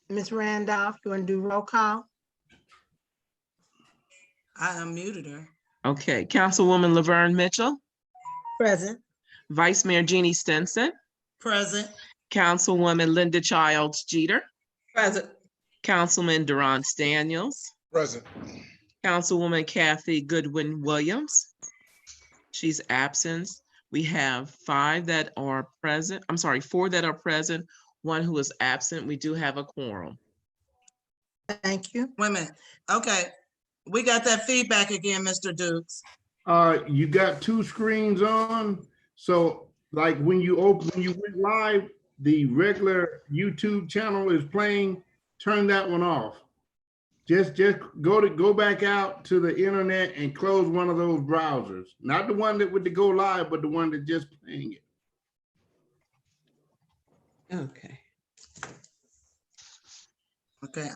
Ms. Randolph, you want to do roll call? I unmuted her. Okay, Councilwoman Laverne Mitchell, Present. Vice Mayor Jeannie Stinson, Present. Councilwoman Linda Childs Jeter, Present. Councilman Durant Daniels, Present. Councilwoman Kathy Goodwin Williams. She's absent. We have 5 that are present. I'm sorry, 4 that are present, 1 who is absent. We do have a quorum. Thank you. Wait a minute. Okay. We got that feedback again, Mr. Dukes. You got 2 screens on. So like when you went live, the regular YouTube channel is playing. Turn that one off. Just go back out to the internet and close one of those browsers. Not the one that would go live, but the one that just playing it. Okay. Okay.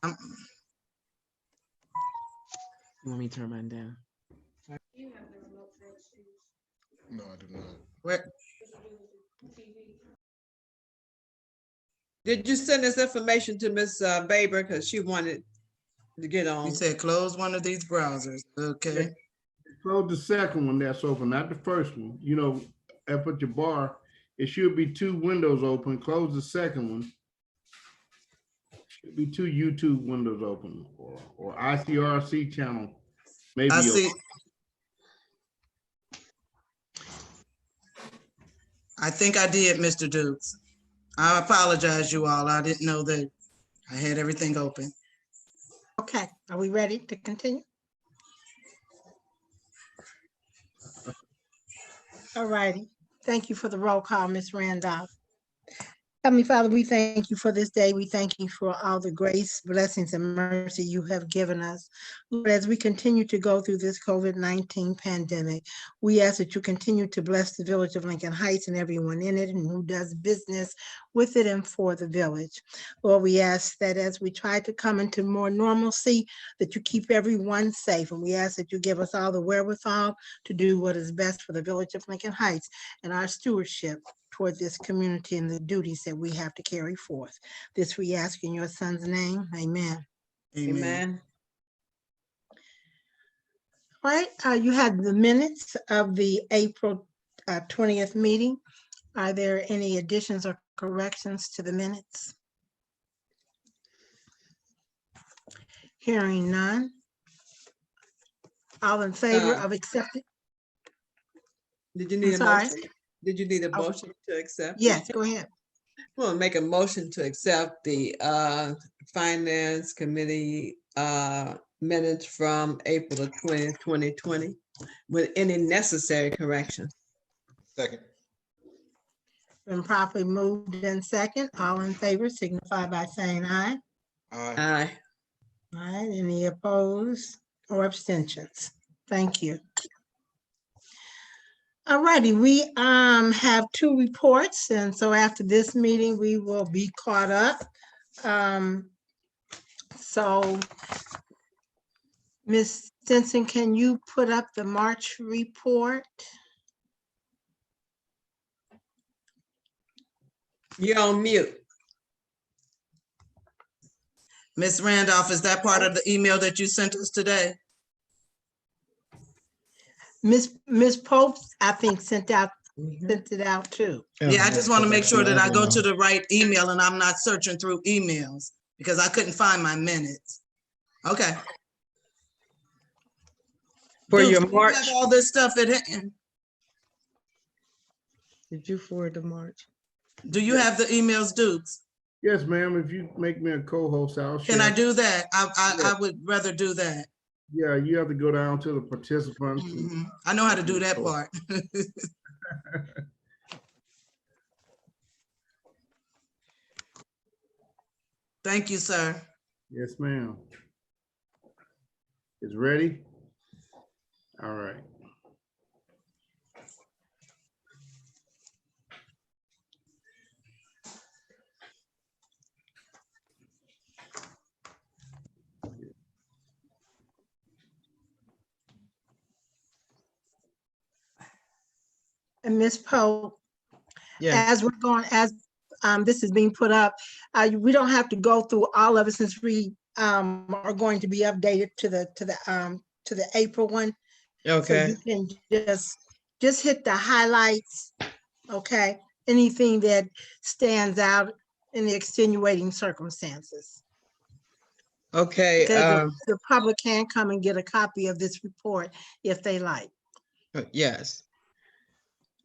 Let me turn mine down. No, I do not. Where? Did you send this information to Ms. Baber because she wanted to get on? You said close one of these browsers. Okay. Close the second one that's open, not the first one. You know, up at your bar, it should be 2 windows open. Close the second one. Should be 2 YouTube windows open or ICRC channel. Maybe I see. I think I did, Mr. Dukes. I apologize, you all. I didn't know that I had everything open. Okay, are we ready to continue? All righty. Thank you for the roll call, Ms. Randolph. Heavenly Father, we thank you for this day. We thank you for all the grace, blessings, and mercy you have given us. Lord, as we continue to go through this COVID-19 pandemic, we ask that you continue to bless the village of Lincoln Heights and everyone in it and who does business with it and for the village. Lord, we ask that as we try to come into more normalcy, that you keep everyone safe. And we ask that you give us all the wherewithal to do what is best for the village of Lincoln Heights and our stewardship toward this community and the duties that we have to carry forth. This we ask in your son's name, amen. Amen. All right, you had the minutes of the April 20th meeting. Are there any additions or corrections to the minutes? Hearing none. All in favor of accepting? Did you need I'm a sorry? motion? Did you need a motion to accept? Yes, go ahead. I'm gonna make a motion to accept the Finance Committee minutes from April the 20th, 2020 with any necessary corrections. Second. Been properly moved in second. All in favor signify by saying aye. Aye. All right, any opposed or abstentions? Thank you. All righty, we have 2 reports, and so after this meeting, we will be caught up. So Ms. Stinson, can you put up the March report? You're on mute. Ms. Randolph, is that part of the email that you sent us today? Ms. Pope, I think sent it out too. Yeah, I just want to make sure that I go to the right email and I'm not searching through emails because I couldn't find my minutes. Okay. For Dukes, your do you March, have all this stuff at hand? did you forward the March? Do you have the emails, Dukes? Yes, ma'am. If you make me a co-host, I'll share. Can I do that? I would rather do that. Yeah, you have to go down to the participants. Mhm. I know how to do that part. Thank you, sir. Yes, ma'am. It's ready? All right. And Ms. Pope, Yeah. as we're going, as this is being put up. We don't have to go through all of it since we are going to be updated to the April one. So Okay, you can just hit the highlights, okay? Anything that stands out in the extenuating circumstances. okay, Because the public can come and get a copy of this report if they like. yes.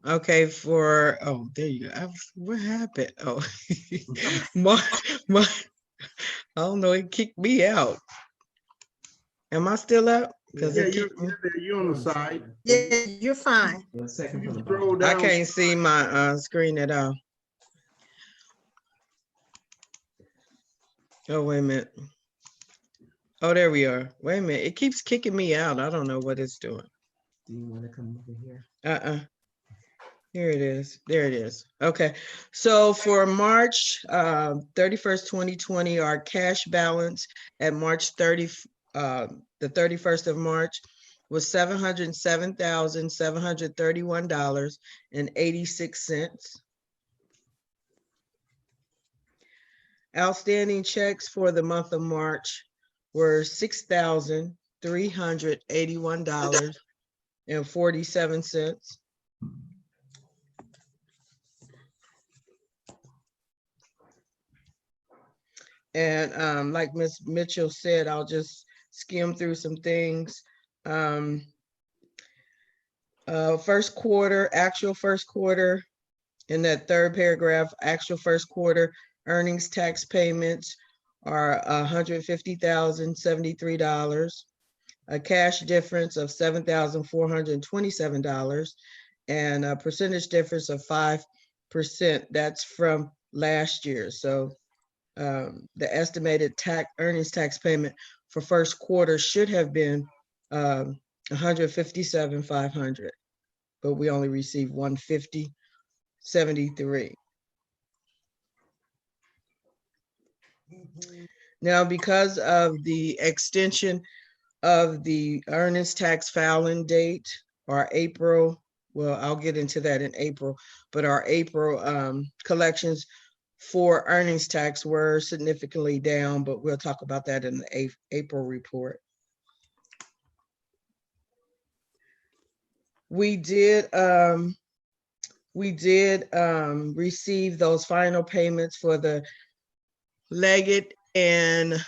Okay, oh, there you go. What happened? Oh, my, I don't know, it kicked me out. Am I still out? Because Yeah, it you're kicked me. there, you're on the side. Yeah, you're fine. You can scroll I down. can't see my screen at all. Oh, wait a minute. Oh, there we are. Wait a minute. It keeps kicking me out. I don't know what it's doing. Do you want to come over here? Here it is. There it is. Okay. So for March 31st, 2020, our cash balance at March 30, the 31st of March was $707,731.86. Outstanding checks for the month of March were $6,381.47. And like Ms. Mitchell said, I'll just skim through some things. First quarter, actual first quarter, in that third paragraph, actual first quarter earnings tax payments are $150,073, a cash difference of $7,427, and a percentage difference of 5%. That's from last year. So the estimated earnings tax payment for first quarter should have been $157,500, but we only received $150,73. Now, because of the extension of the earnings tax filing date, our April, well, I'll get into that in April, but our April collections for earnings tax were significantly down, but we'll talk about that in the April report. We did receive those final payments for the Leggett and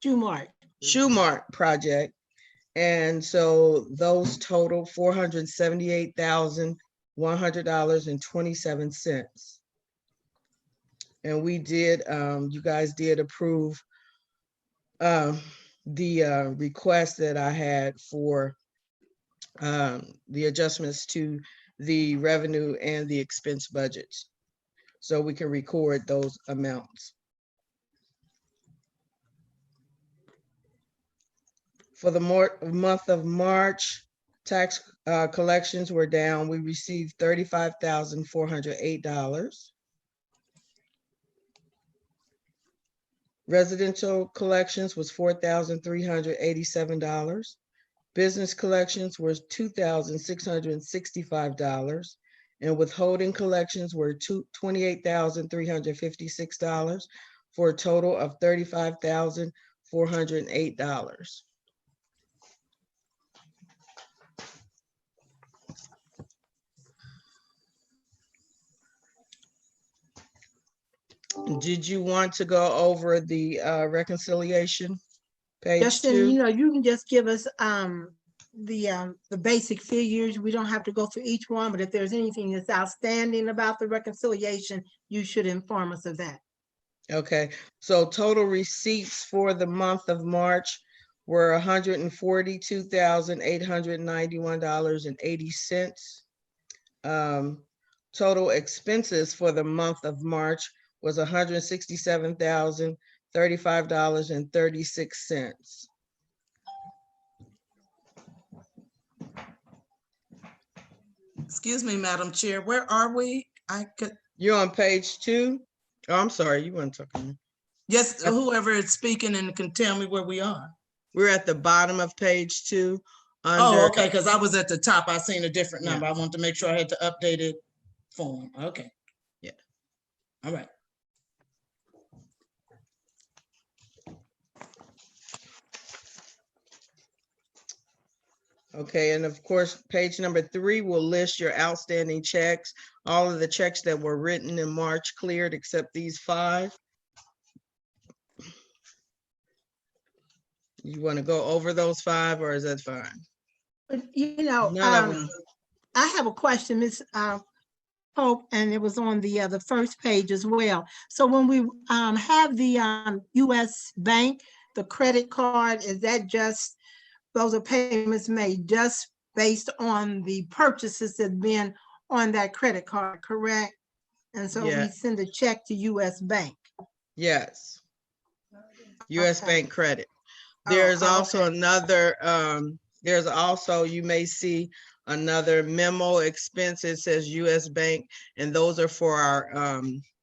Shoemart project. And so those total $478,100.27. And we did, you guys did approve the request that I had for the adjustments to the revenue and the expense budgets, so we can record those amounts. For the month of March, tax collections were down. We received $35,408. Residential collections was $4,387. Business collections was $2,665. And withholding collections were $28,356 for a total of $35,408. Did you want to go over the reconciliation? Page Justin, 2? you can just give us the basic figures. We don't have to go through each one, but if there's anything that's outstanding about the reconciliation, you should inform us of that. Okay, so total receipts for the month of March were $142,891.80. Total expenses for the month of March was $167,035.36. Excuse me, Madam Chair, where are we? You're on page 2? Oh, I'm sorry, you weren't talking. Yes, whoever is speaking and can tell me where we are. We're at the bottom of page 2. Oh, okay, because I was at the top. I seen a different number. Yeah. I want to make sure I had the updated form. Okay. Yeah. All right. Okay, and of course, page number 3 will list your outstanding checks. All of the checks that were written in March cleared except these 5. You want to go over those 5 or is that fine? But, you know, None of them. I have a question, Ms. Pope, and it was on the first page as well. So when we have the US Bank, the credit card, is that just, those are payments made just based on the purchases that been on that credit card, correct? And so Yeah. we send a check to US Bank. Yes. US Okay. Bank credit. Oh, There's oh, also okay. another, there's also, you may see another memo expense. It says US Bank, and those are for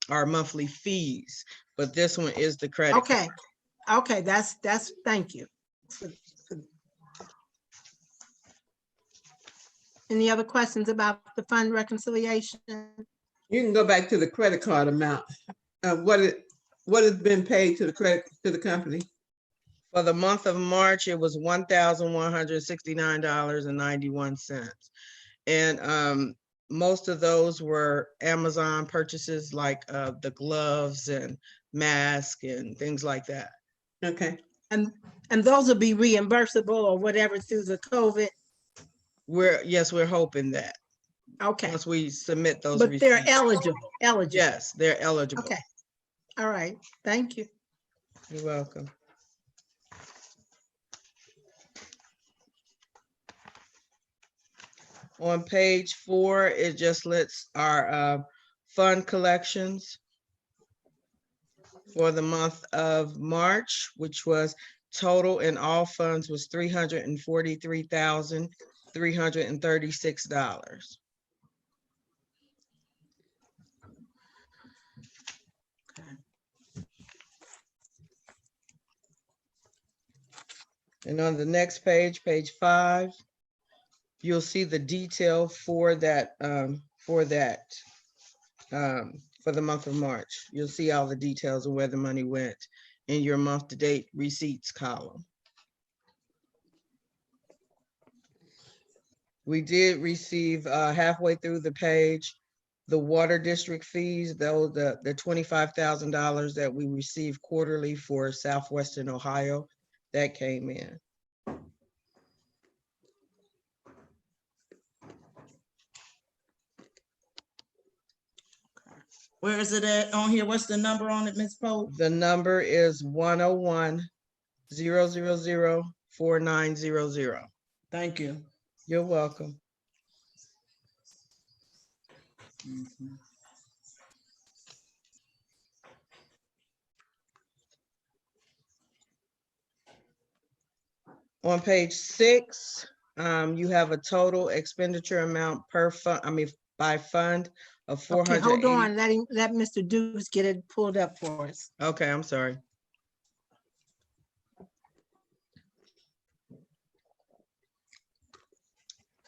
our monthly fees. But this one is the credit card. Okay, okay, that's, thank you. Any other questions about the fund reconciliation? You can go back to the credit card amount. What has been paid to the company? For the month of March, it was $1,169.91. And most of those were Amazon purchases, like the gloves and masks and things like that. Okay. And those will be reimbursable or whatever through the COVID? Yes, we're hoping that Okay, once we submit those but they're receipts. eligible. Yes, they're eligible. Okay, all right, thank you. You're welcome. On page 4, it just lists our fund collections for the month of March, which was total in all funds was $343,336. And on the next page, page 5, you'll see the detail for that, for the month of March. You'll see all the details of where the money went in your month-to-date receipts column. We did receive halfway through the page, the water district fees, though the $25,000 that we receive quarterly for Southwestern Ohio, that came in. Where is it at on here? What's the number on it, Ms. Pope? The number is 101-000-4900. Thank you. You're welcome. Mhm. On page 6, you have a total expenditure amount per fund, by fund of Okay, 480. hold on, let Mr. Dukes get it pulled up for us. Okay, I'm sorry.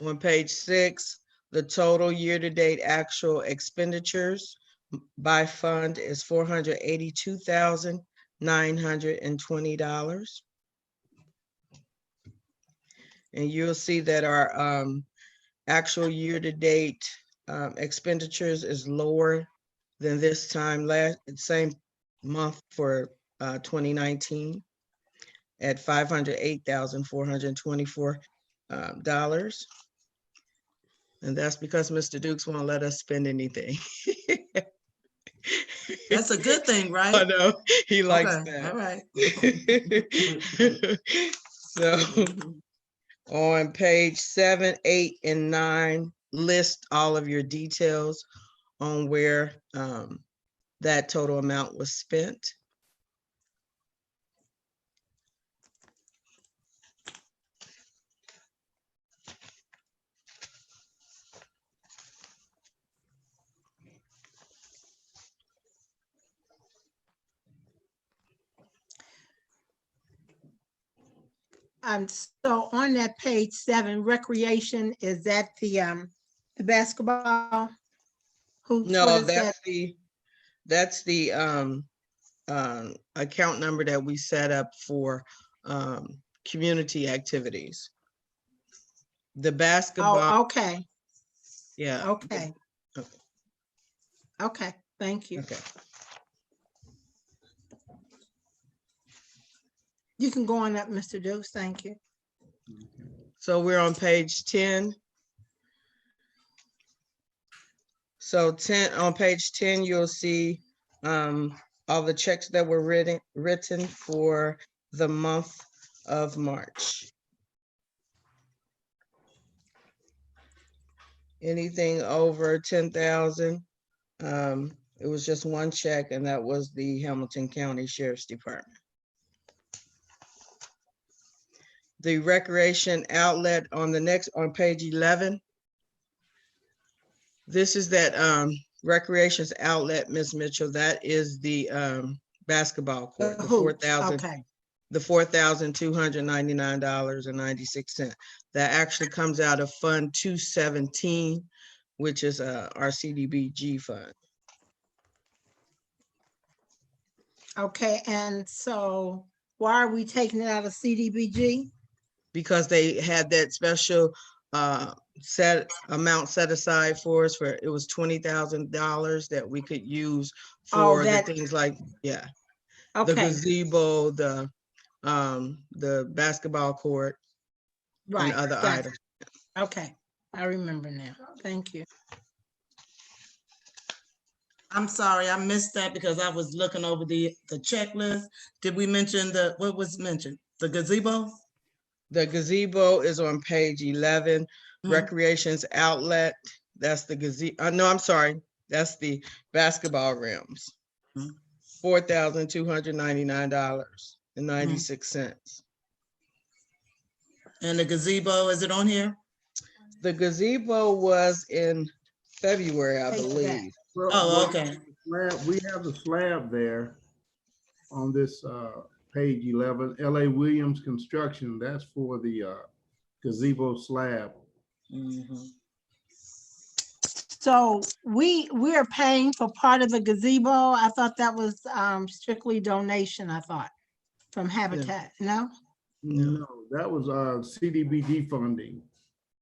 On page 6, the total year-to-date actual expenditures by fund is $482,920. And you'll see that our actual year-to-date expenditures is lower than this time same month for 2019 at $508,424. And that's because Mr. Dukes won't let us spend anything. That's a good thing, right? I know, he likes Okay, all that. right. So Mhm. on page 7, 8, and 9, list all of your details on where that total amount was spent. So on that page 7, recreation, is that the basketball What No, is that? that's the account number that we set up for community activities. The basketball, Oh, okay, yeah. okay. Okay. Okay, thank you. Okay. You can go on up, Mr. Dukes, thank you. So we're on page 10. So on page 10, you'll see all the checks that were written for the month of March. Anything over 10,000, it was just one check, and that was the Hamilton County Sheriff's Department. The recreation outlet on page 11. This is that recreations outlet, Ms. Mitchell. That is the basketball court, the Hoops, 4,000, okay, the $4,299.96. That actually comes out of Fund 217, which is our CDBG fund. okay, and so why are we taking it out of CDBG? Because they had that special amount set aside for us for, it was $20,000 that we could use for the things like, yeah, the Okay, gazebo, the basketball court, right, and other gotcha. items. Okay, I remember now, thank you. I'm sorry, I missed that because I was looking over the checklist. Did we mention what was mentioned? The gazebo? The gazebo is on page 11. Recreations outlet, that's the gazebo. No, I'm sorry, that's the basketball rims. $4,299.96. And the gazebo, is it on here? The gazebo was in February, I Take that. believe. Oh, okay. We have the slab there on this page 11, LA Williams Construction. That's for the gazebo slab. So we're paying for part of the gazebo? I thought that was strictly donation, I thought, from Habitat, no? No, that was CDBG funding.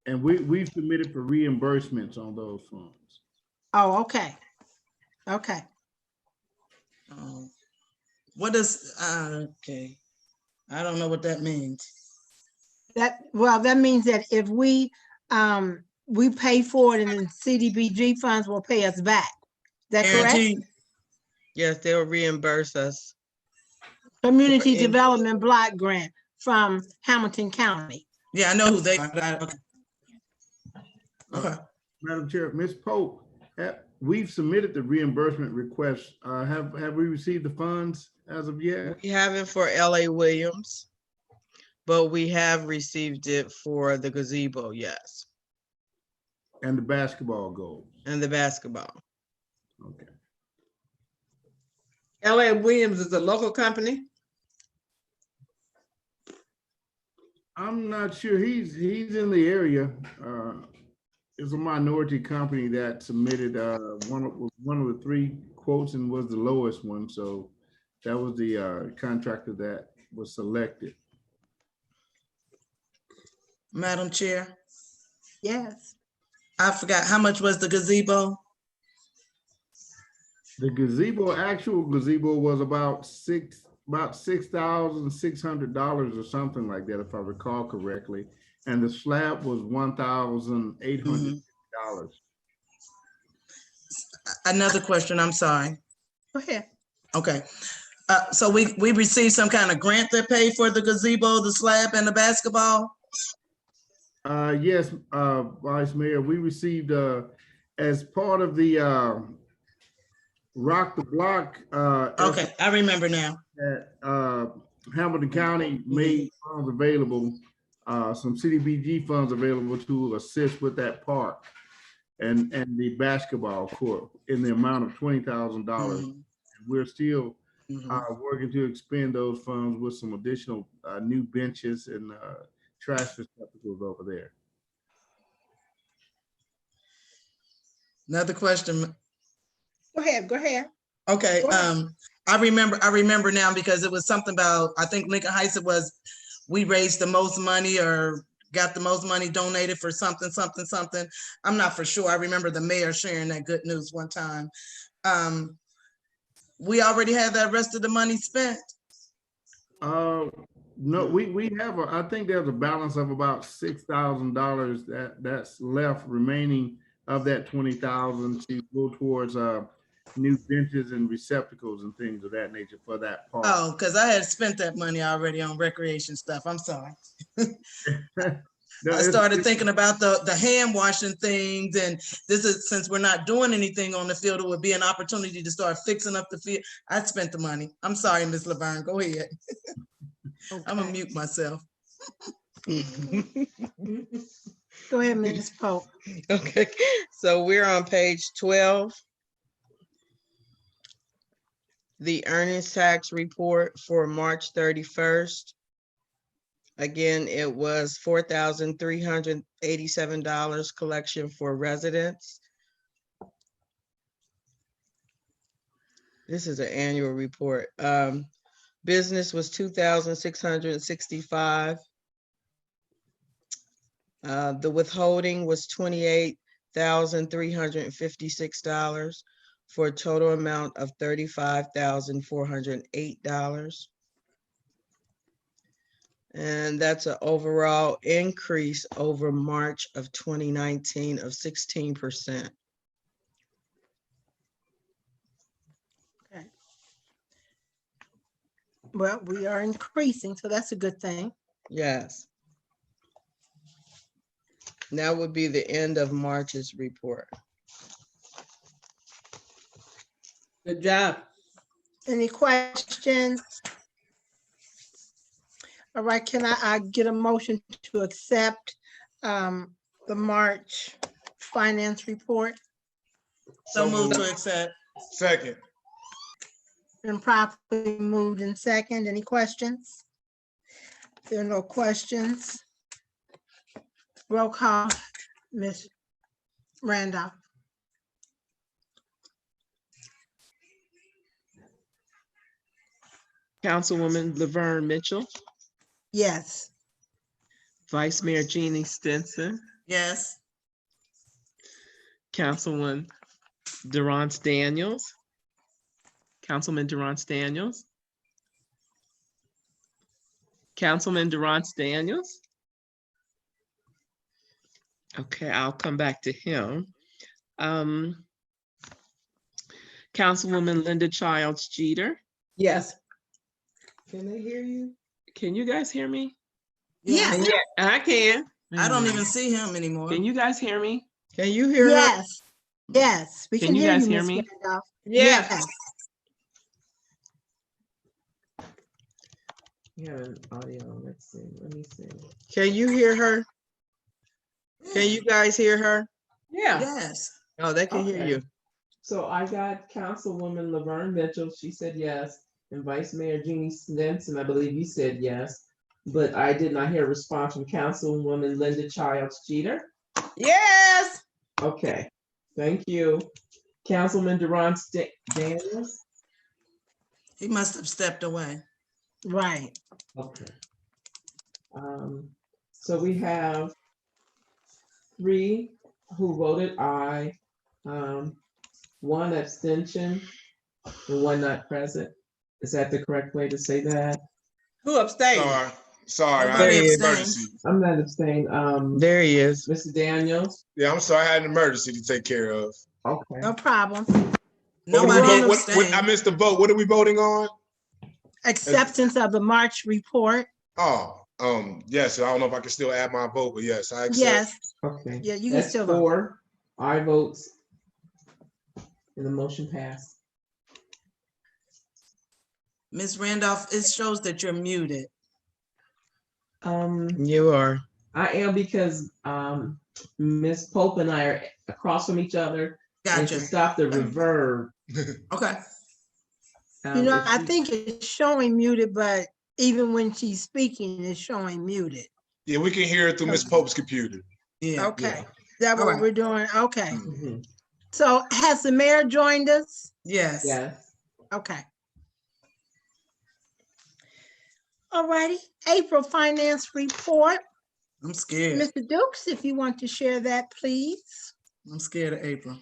And we've submitted for reimbursements on those funds. Oh, okay, okay. What is, okay. I don't know what that means. That means that if we pay for it and then CDBG funds will pay us back. Is that correct? Guaranteed? Yes, they'll reimburse us. Community Development Block Grant from Hamilton County. Yeah, I know who they are. Okay. Madam Chair, Ms. Pope, we've submitted the reimbursement request. Have we received the funds as of yet? We haven't for LA Williams, but we have received it for the gazebo, yes. And the basketball goals. And the basketball. Okay. LA Williams is a local company? I'm not sure. He's in the area. It's a minority company that submitted one of the three quotes and was the lowest one. So that was the contractor that was selected. Madam Chair, Yes. I forgot, how much was the gazebo? The actual gazebo was about $6,600 or something like that, if I recall correctly. And the slab was $1,800. Another question, I'm sorry. Go ahead. Okay. So we received some kind of grant that paid for the gazebo, the slab, and the basketball? Yes, Vice Mayor, we received as part of the Rock the Block. Okay, I remember now. That Hamilton County made funds available, some CDBG funds available to assist with that park and the basketball court in the amount of $20,000. We're still working to expend those funds with some additional new benches and trash receptacles over there. Another question, Go ahead. Okay, Go ahead. I remember now because it was something about, I think Lincoln Heights, it was, we raised the most money or got the most money donated for something. I'm not for sure. I remember the mayor sharing that good news one time. We already had that rest of the money spent. No, we have I think there's a balance of about $6,000 that's left remaining of that 20,000 to go towards new benches and receptacles and things of that nature for that part. Oh, because I had spent that money already on recreation stuff. I'm sorry. No, I started thinking about the hand washing things, and this is, since we're not doing anything on the field, it would be an opportunity to start fixing up the field. I spent the money. I'm sorry, Ms. Laverne, go ahead. I'm gonna mute myself. Go ahead, Ms. Pope. Okay, so we're on page 12. The earnings tax report for March 31st. Again, it was $4,387 collection for residents. This is an annual report. Business was 2,665. The withholding was $28,356 for a total amount of $35,408. And that's an overall increase over March of 2019 of 16%. Okay. Well, we are increasing, so that's a good thing. Yes. That would be the end of March's report. Good job. Any questions? All right, can I get a motion to accept the March finance report? So moved to accept. Second. Been properly moved in second. Any questions? There are no questions. Roll call, Ms. Randolph. Councilwoman Laverne Mitchell, Yes. Vice Mayor Jeannie Stinson, Yes. Councilwoman Durance Daniels, Councilman Durance Daniels, Councilman Durance Daniels. Okay, I'll come back to him. Councilwoman Linda Childs Jeter. Yes. Can they hear you? Can you guys hear me? Yeah. I can. I don't even see him anymore. Can you guys hear me? Can you hear her? Yes. Yes. We Can can you hear guys you, hear Ms. me? Randolph. Yes. Yeah, audio. Let's see. Let me see. Can you hear her? Can you guys hear her? Yeah. Yes. Oh, they can hear Okay. you. So I got Councilwoman Laverne Mitchell. She said yes. And Vice Mayor Jeannie Stinson, I believe you said yes. But I did not hear a response from Councilwoman Linda Childs Jeter. Yes. Okay, thank you. Councilman Durance Daniels. He must have stepped away. Right. Okay. So we have 3 who voted aye, 1 abstention, and 1 not present. Is that the correct way to say that? Who abstained? Sorry, I Nobody had an abstained. emergency. I'm not abstaining. There he is. Mr. Daniels. Yeah, I'm sorry, I had an emergency to take care of. Okay. No problem. What did we Nobody vote? I abstained. missed the vote. What are we voting on? Acceptance of the March report. Oh, yes, I don't know if I can still add my vote, but yes, I accept. Yes. Okay. Yeah, you can That's still vote. 4 aye votes. And the motion passed. Ms. Randolph, it shows that you're muted. You are. I am because Ms. Pope and I are across from each other. And to Gotcha. stop the reverb. Okay. You know, if I you- think it's showing muted, but even when she's speaking, it's showing muted. Yeah, we can hear it through Miss Pope's computer. Yeah. Okay. Is that All what right. we're doing? Okay. Mhm. So has the mayor joined us? Yes. Yes. Okay. All righty, April finance report. I'm scared. Mr. Dukes, if you want to share that, please. I'm scared of April.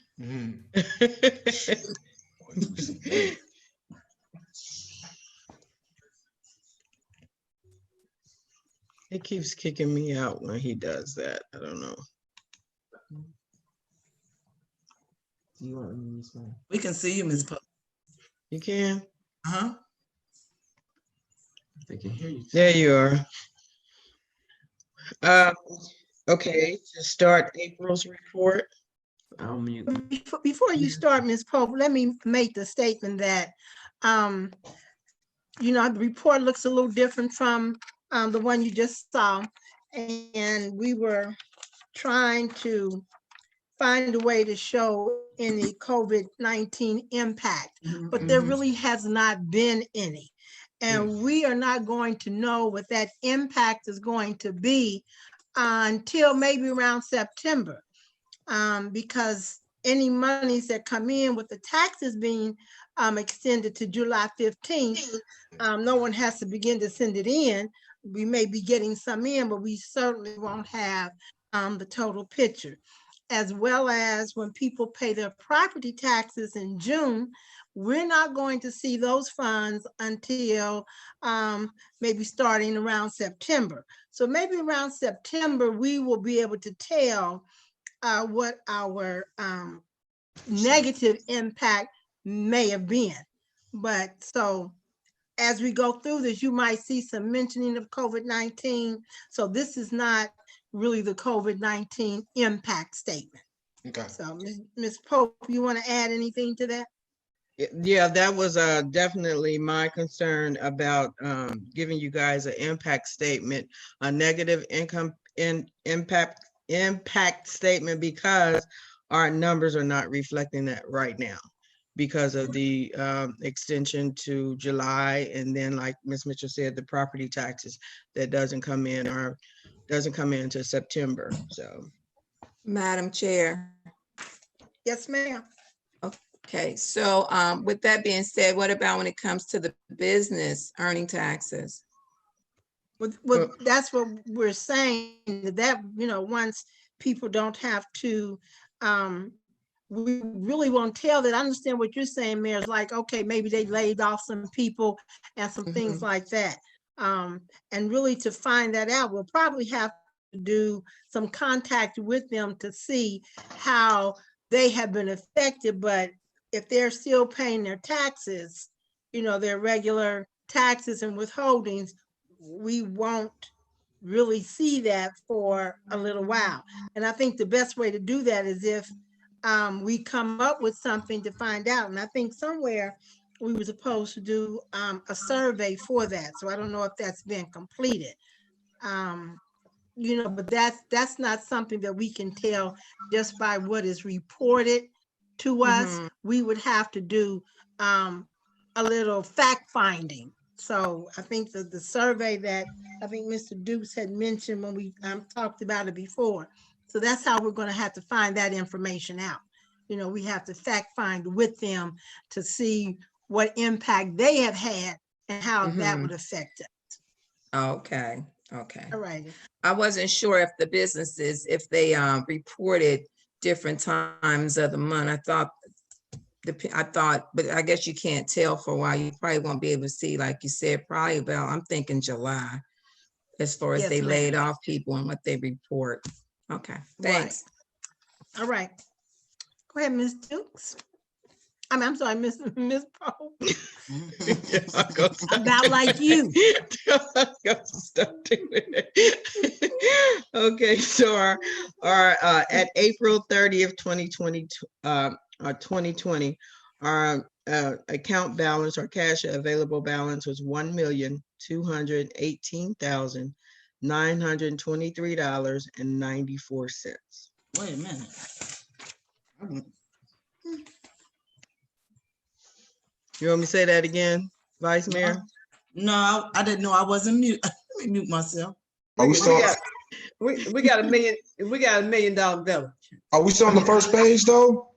He keeps kicking me out when he does that. I don't know. You want me to use mine? We can see you, Ms. Pope. You can? Uh-huh. They can hear you. There you are. Okay, to start April's report. I'll mute. Before you start, Ms. Pope, let me make the statement that, you know, the report looks a little different from the one you just saw. And we were trying to find a way to show any COVID-19 impact, but there really has not been any. And we are not going to know what that impact is going to be until maybe around September. Because any monies that come in with the taxes being extended to July 15th, no one has to begin to send it in. We may be getting some in, but we certainly won't have the total picture. As well as when people pay their property taxes in June, we're not going to see those funds until maybe starting around September. So maybe around September, we will be able to tell what our negative impact may have been. But so as we go through this, you might see some mentioning of COVID-19. So this is not really the COVID-19 impact statement. Okay. So Ms. Pope, you want to add anything to that? Yeah, that was definitely my concern about giving you guys an impact statement, a negative impact statement, because our numbers are not reflecting that right now because of the extension to July, and then like Ms. Mitchell said, the property taxes that doesn't come in or doesn't come in until September. So Madam Chair. Yes, ma'am. Okay, so with that being said, what about when it comes to the business earning taxes? Well, that's what we're saying, that, you know, once people don't have to, we really won't tell that. I understand what you're saying, Mayor. It's like, okay, maybe they laid off some people and some things like that. And really to find that out, we'll probably have to do some contact with them to see how they have been affected. But if they're still paying their taxes, you know, their regular taxes and withholdings, we won't really see that for a little while. And I think the best way to do that is if we come up with something to find out. And I think somewhere we were supposed to do a survey for that. So I don't know if that's been completed. You know, but that's not something that we can tell just by what is reported to us. We would have to do a little fact finding. So I think that the survey that I think Mr. Dukes had mentioned when we talked about it before. So that's how we're going to have to find that information out. You know, we have to fact find with them to see what impact they have had and how that would affect us. Okay, okay. All right. I wasn't sure if the businesses, if they reported different times of the month. I thought, but I guess you can't tell for a while. You probably won't be able to see, like you said, probably about, I'm thinking July, as far as Yes, they ma'am. laid off people and what they report. Okay, thanks. All right. Go ahead, Ms. Dukes. I'm sorry, Miss Pope. About like you. Okay, so our at April 30th, 2020, our account balance, our cash available balance was $1,218,923.94. Wait a minute. You want me to say that again, Vice Mayor? No, I didn't know I wasn't mute. Let me mute myself. Are we still, We got $1 million bill. are we still on the first page though?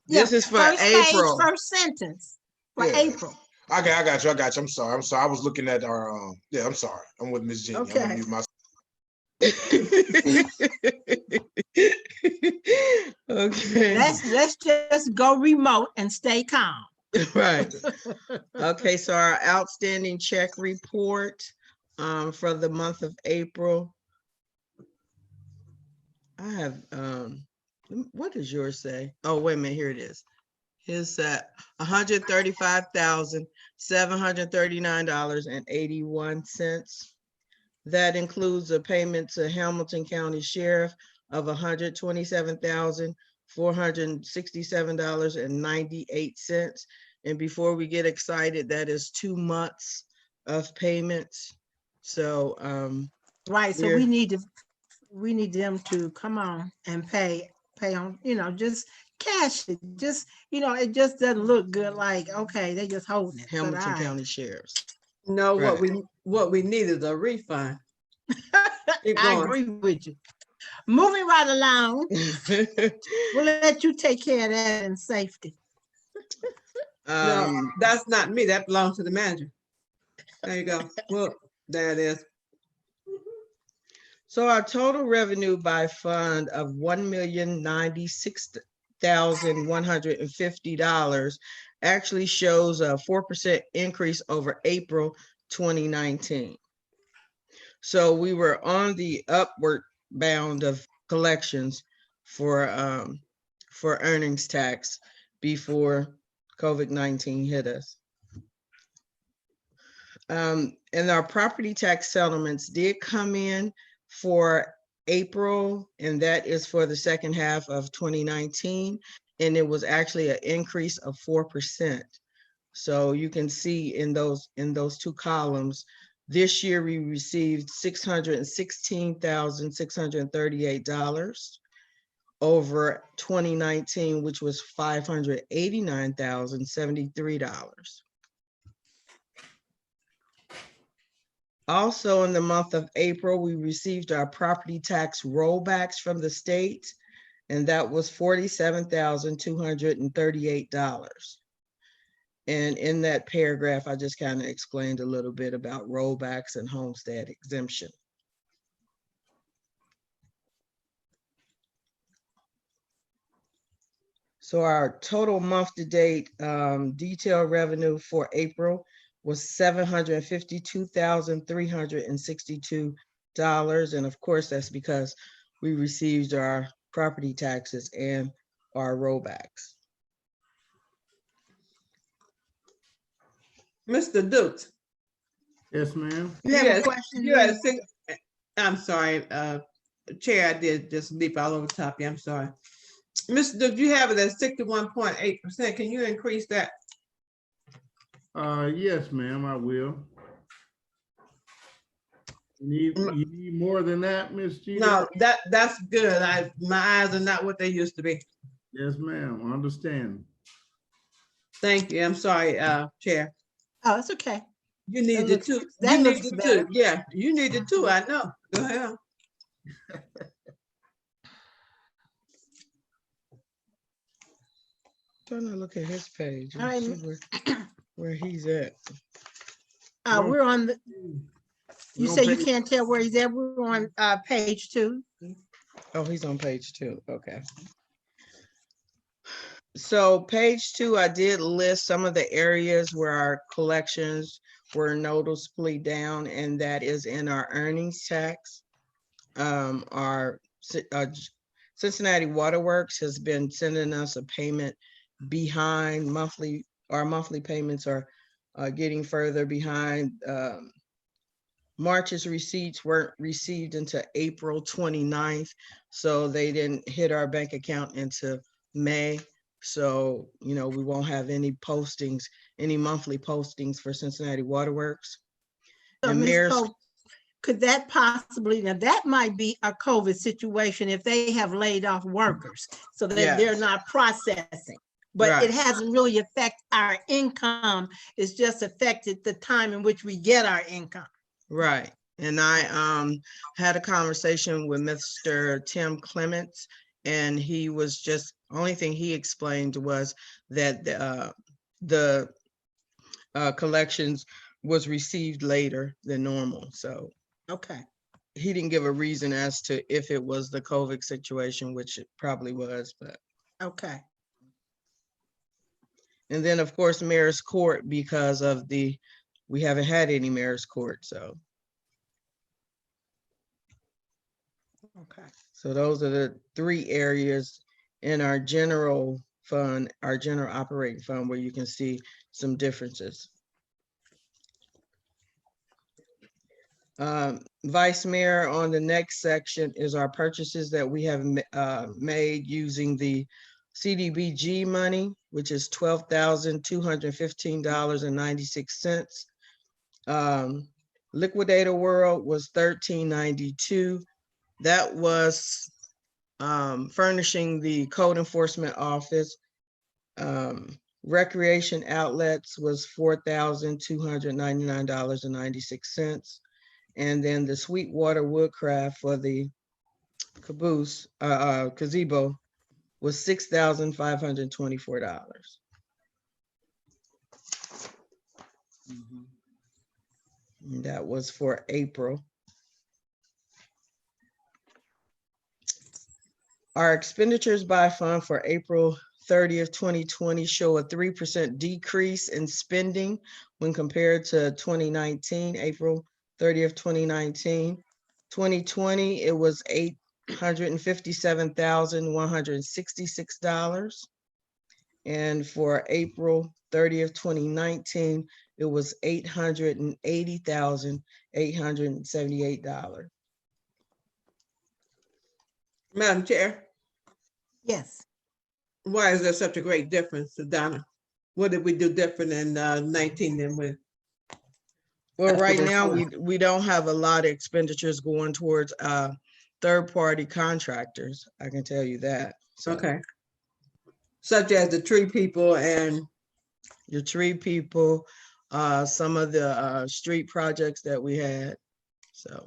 This is for first page, April. first sentence for Yeah. April. I got you. I'm sorry. I was looking at our, yeah, I'm sorry. I'm with Miss Jeannie. I'm gonna Okay. mute my. Okay. Let's just go remote and stay calm. Right. Okay, so our outstanding check report for the month of April. I have what does yours say? Oh, wait a minute, here it is. His $135,739.81. That includes a payment to Hamilton County Sheriff of $127,467.98. And before we get excited, that is 2 months of payments. So Right, so we're- we need them to come on and pay on, just cash it. Just, it just doesn't look good, like, okay, they just holding it. but Hamilton all right. County Sheriffs. No, Right. what we need is a refund. Keep I going. agree with you. Moving right along, we'll let you take care of that in safety. No, that's not me. That belongs to the manager. There you go. Well, there it is. So our total revenue by fund of $1,096,150 actually shows a 4% increase over April 2019. So we were on the upward bound of collections for earnings tax before COVID-19 hit us. And our property tax settlements did come in for April, and that is for the second half of 2019. And it was actually an increase of 4%. So you can see in those 2 columns, this year we received $616,638 over 2019, which was $589,073. Also, in the month of April, we received our property tax rollbacks from the state, and that was $47,238. And in that paragraph, I just kind of explained a little bit about rollbacks and homestead exemption. So our total month-to-date detailed revenue for April was $752,362. And of course, that's because we received our property taxes and our rollbacks. Mr. Dukes. Yes, ma'am. You have a question? You had a I'm sorry, Chair, I did just leap all over the top. Yeah, I'm sorry. Mr. Dukes, you have it at 61.8%. Can you increase that? Yes, ma'am, I will. You need more than that, Miss G? No, that's good. My eyes are not what they used to be. Yes, ma'am, I understand. Thank you. I'm sorry, Chair. Oh, it's okay. You need the two. That You looks need the better. two. Yeah, you need the two. I know. Go ahead. Trying to look at his page All right. and see where he's at. We're on the, you No say you page. can't tell where he's at. We're on page 2. Oh, he's on page 2. Okay. So page 2, I did list some of the areas where our collections were noticeably down, and that is in our earnings tax. Our Cincinnati Waterworks has been sending us a payment behind monthly. Our monthly payments are getting further behind. March's receipts weren't received until April 29th, so they didn't hit our bank account until May. So, we won't have any postings, any monthly postings for Cincinnati Waterworks. So, And Ms. Mayor's, Pope, could that possibly, now that might be a COVID situation if they have laid off workers so that they're Yes. not processing. But Right. it hasn't really affected our income. It's just affected the time in which we get our income. right. And I had a conversation with Mr. Tim Clements, and he was just, only thing he explained was that the collections was received later than normal. So Okay, he didn't give a reason as to if it was the COVID situation, which it probably was, but. okay, And then, of course, Mayor's Court, because of we haven't had any Mayor's Court, so. okay. So those are the three areas in our general fund, our general operating fund, where you can see some differences. Vice Mayor, on the next section is our purchases that we have made using the CDBG money, which is $12,215.96. Liquidator World was $13.92. That was furnishing the code enforcement office. Recreation outlets was $4,299.96. And then the Sweetwater Woodcraft for the caboose, gazebo was $6,524. And that was for April. Our expenditures by fund for April 30th, 2020 show a 3% decrease in spending when compared to 2019, April 30th, 2019. 2020, it was $857,166. And for April 30th, 2019, it was $880,878. Madam Chair, Yes. why is there such a great difference, Donna? What did we do different in 19 than with? Well, right That's now, what we don't have a lot of expenditures going towards third-party contractors. I can tell you that. So Okay. Such as the tree people and, your tree people, some of the street projects that we had. So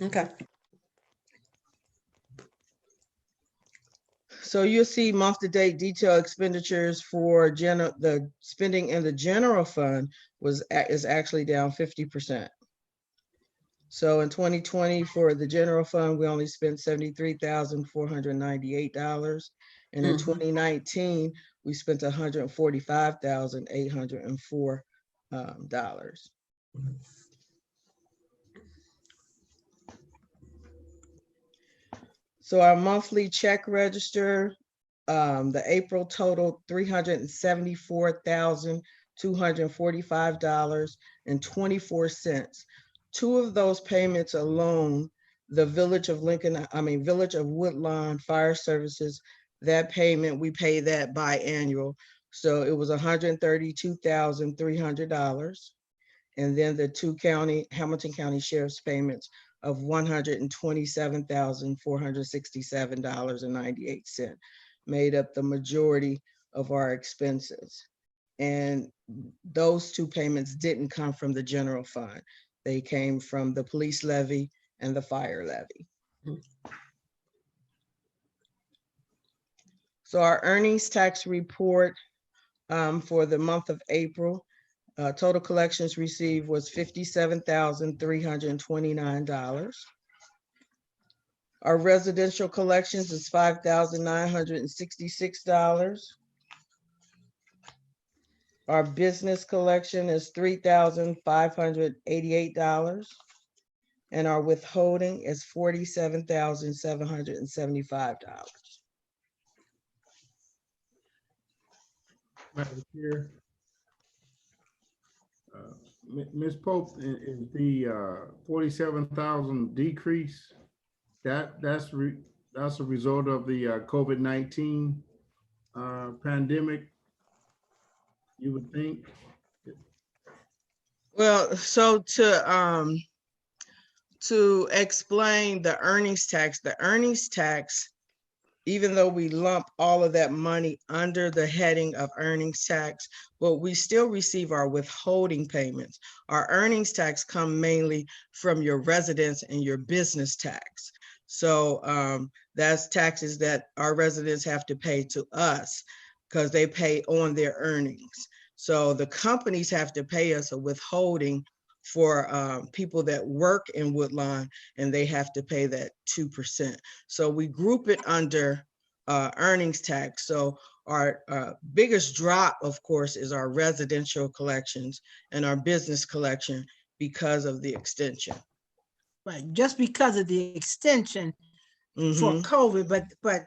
okay. so you'll see month-to-date detailed expenditures for the spending in the general fund is actually down 50%. So in 2020 for the general fund, we only spent $73,498. And in 2019, we spent $145,804. So our monthly check register, the April total $374,245.24. Two of those payments alone, the Village of Woodlawn Fire Services, that payment, we pay that biannual. So it was $132,300. And then the two Hamilton County Sheriff's payments of $127,467.98 made up the majority of our expenses. And those two payments didn't come from the general fund. They came from the police levy and the fire levy. So our earnings tax report for the month of April, total collections received was $57,329. Our residential collections is $5,966. Our business collection is $3,588. And our withholding is $47,775. Madam Chair. Ms. Pope, is the 47,000 decrease, that's a result of the COVID-19 pandemic, you would think? Well, so to explain the earnings tax, even though we lump all of that money under the heading of earnings tax, but we still receive our withholding payments. Our earnings tax come mainly from your residence and your business tax. So that's taxes that our residents have to pay to us because they pay on their earnings. So the companies have to pay us a withholding for people that work in Woodlawn, and they have to pay that 2%. So we group it under earnings tax. So our biggest drop, of course, is our residential collections and our business collection because of the extension. Right, just because of the extension for Mhm. COVID, but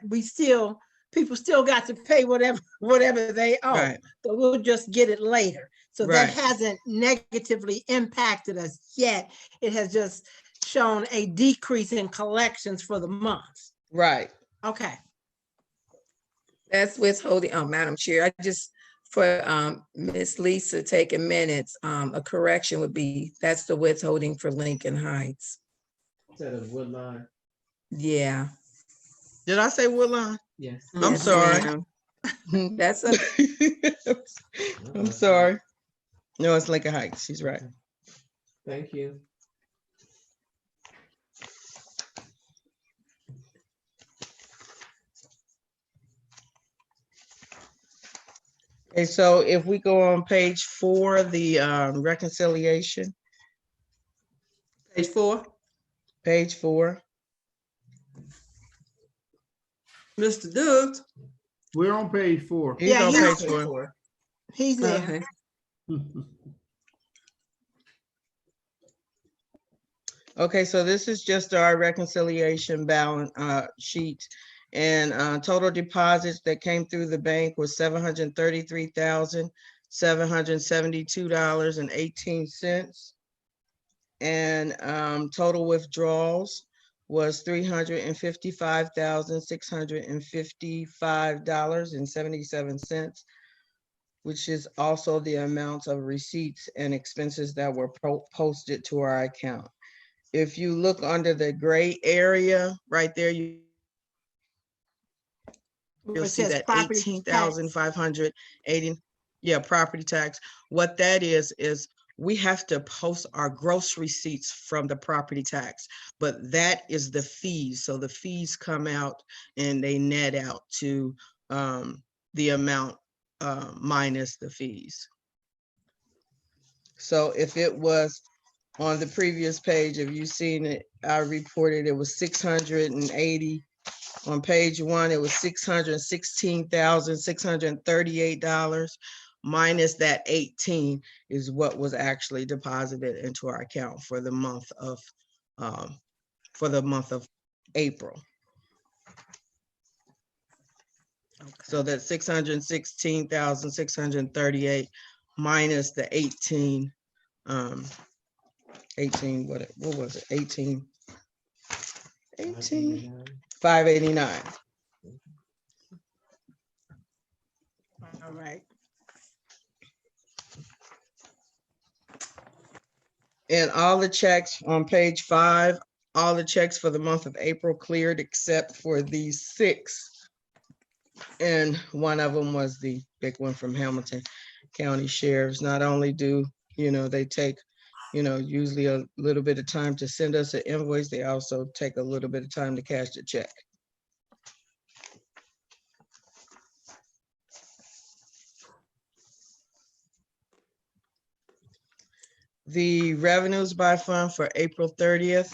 people still got to pay whatever they owe. Right. So we'll just get it later. So that Right. hasn't negatively impacted us yet. It has just shown a decrease in collections for the month. Right. Okay. That's withholding, Madam Chair, for Miss Lisa taking minutes, a correction would be, that's the withholding for Lincoln Heights. Instead of Woodline. Yeah. Did I say Woodlawn? Yes. I'm Yes, sorry. ma'am. That's a, I'm sorry. No, it's Lincoln Heights. She's right. Thank you. Okay, so if we go on page 4, the reconciliation, Page 4, page 4. Mr. Dukes. We're on page 4. He's Yeah, on he's- page 4. He's there. Okay. Okay, so this is just our reconciliation balance sheet. And total deposits that came through the bank was $733,772.18. And total withdrawals was $355,655.77, which is also the amount of receipts and expenses that were posted to our account. If you look under the gray area right there, you'll Where it see says that property tax. 18,580, yeah, property tax. What that is we have to post our gross receipts from the property tax, but that is the fees. So the fees come out and they net out to the amount minus the fees. So if it was on the previous page, if you've seen it, I reported it was 680. On page 1, it was $616,638 minus that 18 is what was actually deposited into our account for the month of April. Okay. So that 616,638 minus the 18, what was it? 589. All right. And all the checks on page 5, all the checks for the month of April cleared except for these 6. And one of them was the big one from Hamilton County Sheriff's. Not only do, they take, usually a little bit of time to send us an invoice, they also take a little bit of time to cash the check. The revenues by fund for April 30th,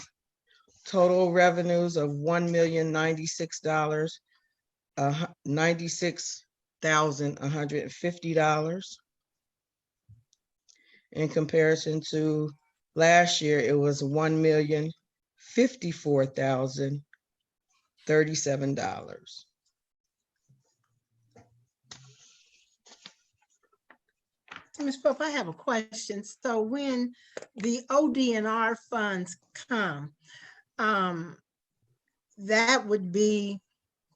total revenues of $1,096, $96,150. In comparison to last year, it was $1,054,037. Ms. Pope, I have a question. So when the ODNR funds come, that would be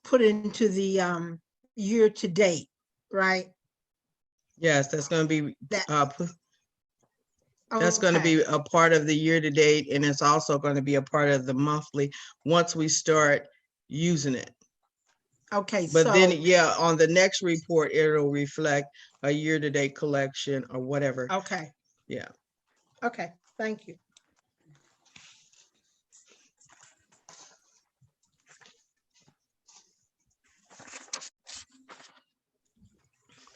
put into the year to date, right? Yes, that's going to be That- that's going to Okay. be a part of the year to date, and it's also going to be a part of the monthly once we start using it. Okay, But so, then, yeah, on the next report, it'll reflect a year to date collection or whatever. okay. Yeah. Okay, thank you.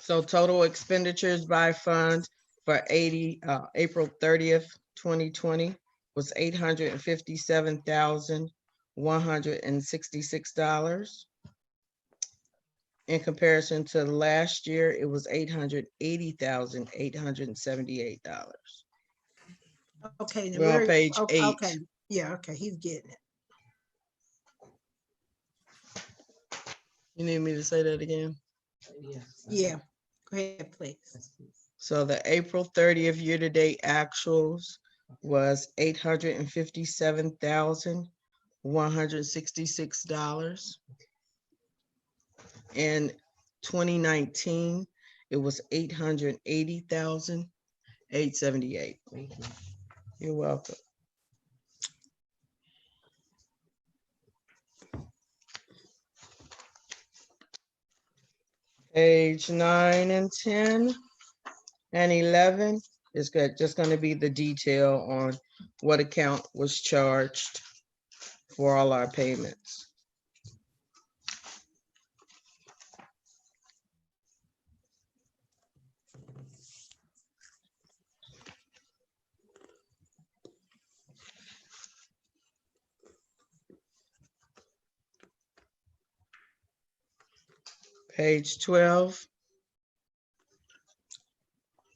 So total expenditures by fund for April 30th, 2020 was $857,166. In comparison to last year, it was $880,878. Okay. now We're on where- page oh, 8. Okay, yeah, okay, he's getting it. You need me to say that again? Yeah, go ahead, please. So the April 30th year-to-date actuals was $857,166. In 2019, it was $880,878. You're welcome. Page 9 and 10 and 11 is good. Just going to be the detail on what account was charged for all our payments. Page 12.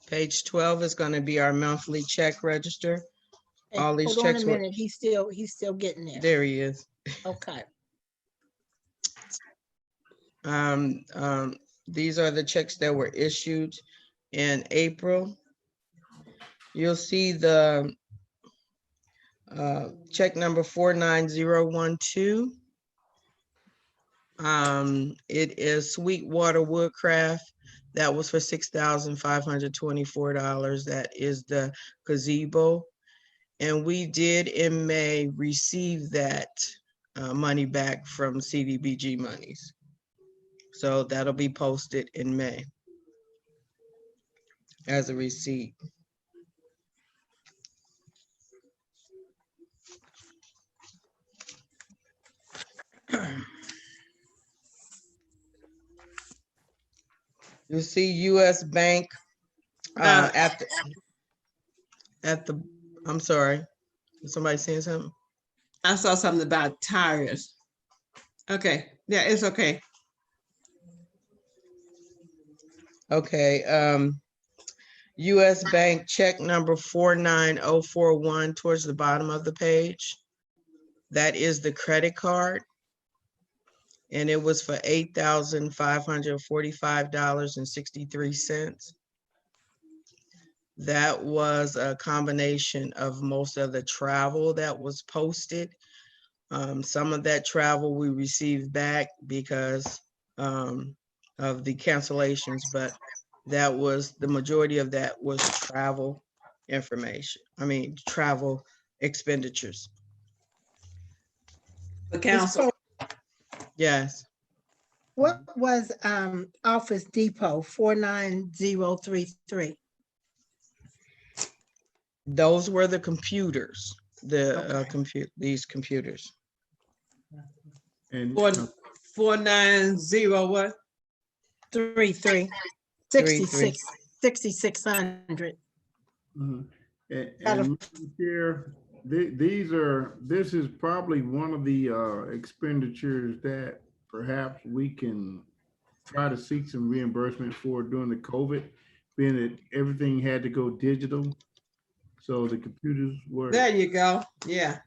Page 12 is going to be our monthly check register. Hey, All these hold on a checks were- minute, he's still getting there. There he is. Okay, These are the checks that were issued in April. You'll see the check number 49012. It is Sweetwater Woodcraft. That was for $6,524. That is the Gazebo. And we did in May receive that money back from CDBG monies. So that'll be posted in May as a receipt. You see US Bank at the, I'm sorry, is somebody saying something? I saw something about tires. Okay, yeah, it's okay. Okay, US Bank check number 49041 towards the bottom of the page. That is the credit card. And it was for $8,545.63. That was a combination of most of the travel that was posted. Some of that travel we received back because of the cancellations, but that was, the majority of that was travel information. I mean, travel expenditures. The council, Yes. what was Office Depot 49033? Those were the computers, Okay. these computers. And 490 what? 33, 66, 6,600. mhm. Out of- And Mr. Chair, this is probably one of the expenditures that perhaps we can try to seek some reimbursement for during the COVID, being that everything had to go digital. So the computers were. There you go, yeah.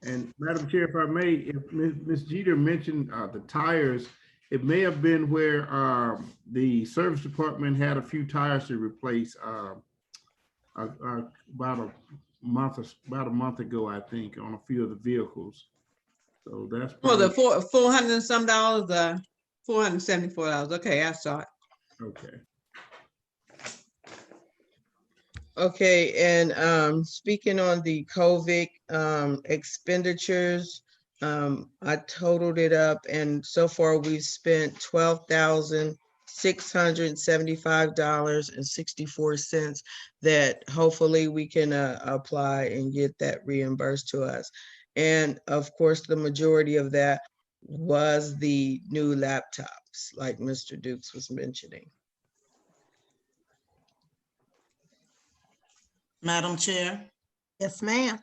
And Madam Chair, if I may, if Ms. Jeter mentioned the tires, it may have been where the service department had a few tires to replace about a month ago, I think, on a few of the vehicles. So that's. Well, the probably- $400 and some dollars, $474. Okay, I saw it. Okay. Okay, and speaking on the COVID expenditures, I totaled it up, and so far we've spent $12,675.64 that hopefully we can apply and get that reimbursed to us. And of course, the majority of that was the new laptops, like Mr. Dukes was mentioning. Madam Chair, Yes, ma'am.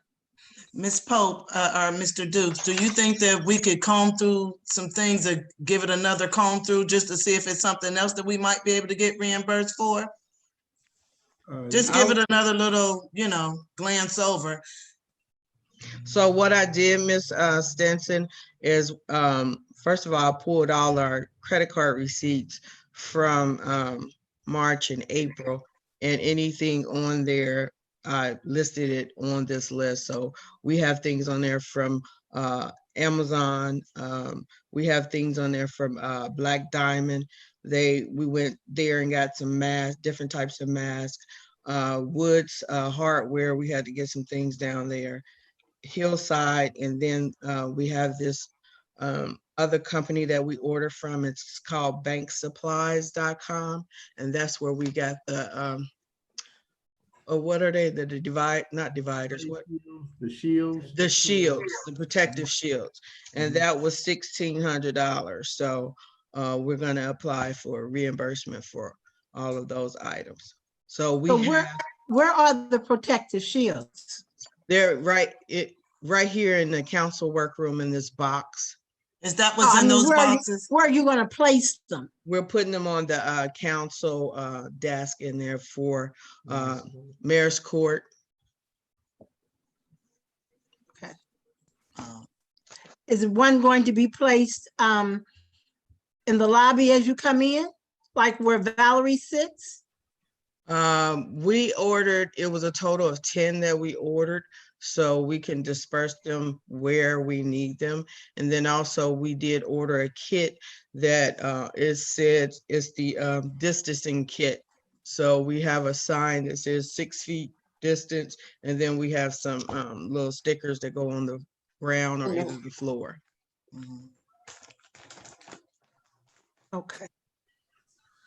Ms. Pope, or Mr. Dukes, do you think that we could comb through some things or give it another comb through just to see if it's something else that we might be able to get reimbursed for? Just give it another little, glance over. So what I did, Miss Stinson, is first of all, I pulled all our credit card receipts from March and April, and anything on there, I listed it on this list. So we have things on there from Amazon. We have things on there from Black Diamond. We went there and got some masks, different types of masks. Woods Hardware, we had to get some things down there. Hillside, and then we have this other company that we order from. It's called banksupplies.com, and that's where we got the what are they? Not dividers. What? The shields. The shields, the protective shields, and that was $1,600. So we're going to apply for reimbursement for all of those items. So where are the protective shields? they're right here in the council workroom in this box. Is that what's in those boxes? Where are you going to place them? We're putting them on the council desk in there for Mayor's Court. Okay. Is one going to be placed in the lobby as you come in, like where Valerie sits? We ordered, it was a total of 10 that we ordered, so we can disperse them where we need them. And then also we did order a kit that is the distancing kit. So we have a sign that says 6 feet distance, and then we have some little stickers that go on the ground or either the floor. Okay.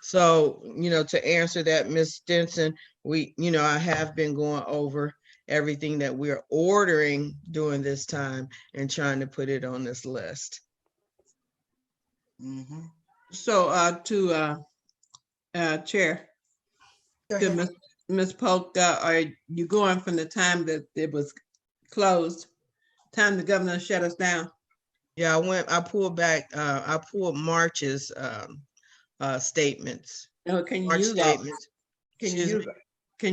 So, to answer that, Ms. Stinson, I have been going over everything that we're ordering during this time and trying to put it on this list. So to Chair, to Ms. Polk, are you going from the time that it was closed, time the governor shut us down? Yeah, I pulled back, I pulled March's statements. Oh, can you March use statements. can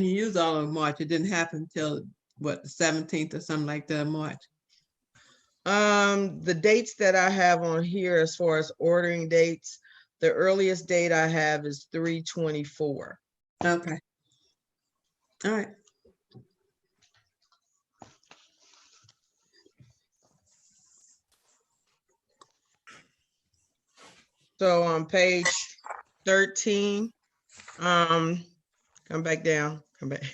you use all of March? It didn't happen until what, the 17th or something like that, March? The dates that I have on here as far as ordering dates, the earliest date I have is 3/24. Okay. All right. So on page 13, come back down, come back.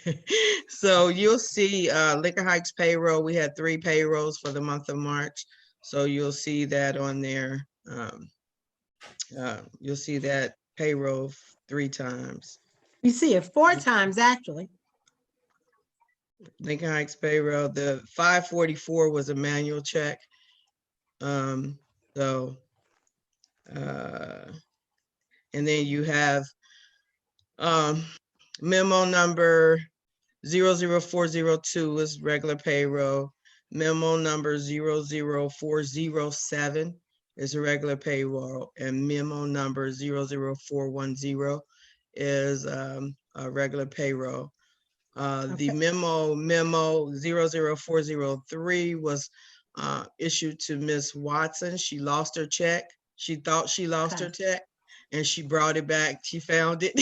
So you'll see Liquor Hikes payroll. We had 3 payrolls for the month of March. So you'll see that on there. You'll see that payroll 3 times. You see it 4 times, actually. Lincoln Heights payroll, the 544 was a manual check. And then you have memo number 00402 is regular payroll. Memo number 00407 is a regular payroll, and memo number 00410 is a regular payroll. The memo 00403 was issued to Miss Watson. She lost her check. She thought she lost her check, and she brought it back. She found it.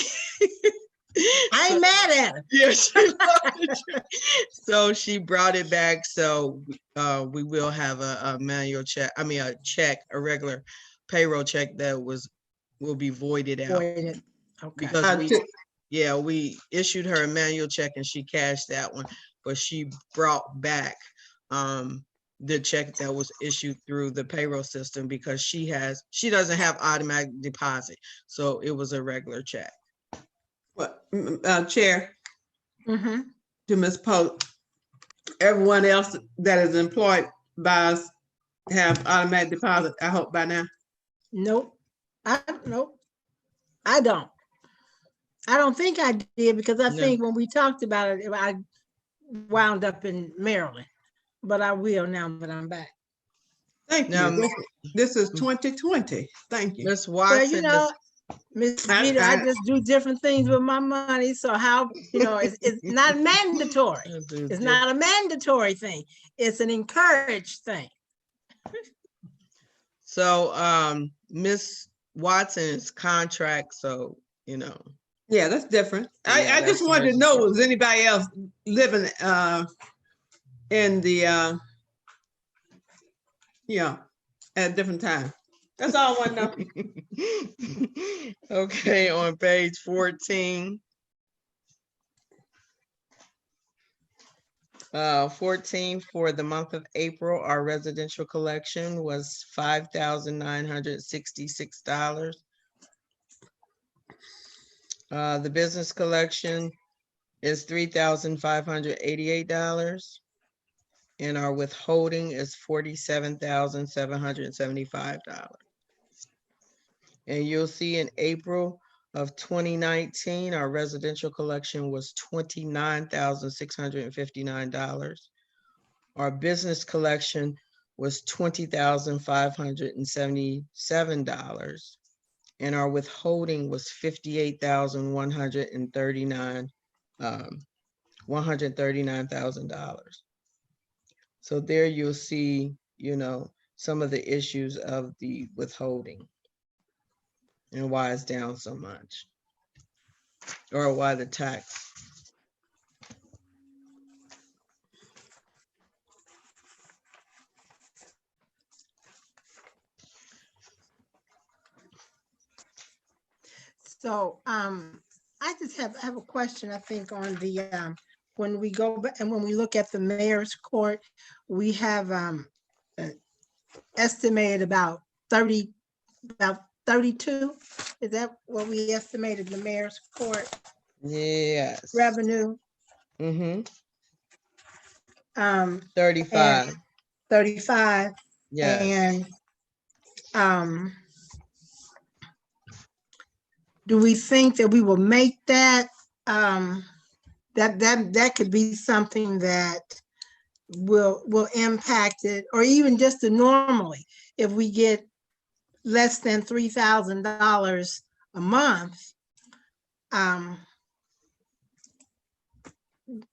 I ain't mad at her. Yeah, she lost her check. So she brought it back. So we will have a manual check. I mean, a regular payroll check that will be voided out. Okay. Because we issued her a manual check and she cashed that one, but she brought back the check that was issued through the payroll system because she doesn't have automatic deposit. So it was a regular check. What, Chair? Mm-hmm. To Ms. Polk, everyone else that is employed by us have automatic deposit, I hope by now. Nope. Nope. I don't. I don't think I did because I No. think when we talked about it, I wound up in Maryland. But I will now that I'm back. Thank Now, you. This is 2020. Thank you. Miss Well, Watson, Miss I- Jeter, I I- just do different things with my money. So how, it's not mandatory. It's not a mandatory thing. It's an encouraged thing. so, Miss Watson's contract, so, Yeah, that's different. Yeah, I just that's wanted much to know, was anybody else living in the at a different time? That's all I want to know. okay, on page 14. 14 for the month of April, our residential collection was $5,966. The business collection is $3,588. And our withholding is $47,775. And you'll see in April of 2019, our residential collection was $29,659. Our business collection was $20,577. And our withholding was $139,000. So there you'll see, some of the issues of the withholding and why it's down so much, or why the tax. So I just have a question, I think, on the when we go back and when we look at the mayor's court, we have estimated about 32. Is that what we estimated the mayor's court Yes. revenue? Mm-hmm. 35. 35. Yes. And do we think that we will make that? That could be something that will impact it, or even just normally, if we get less than $3,000 a month,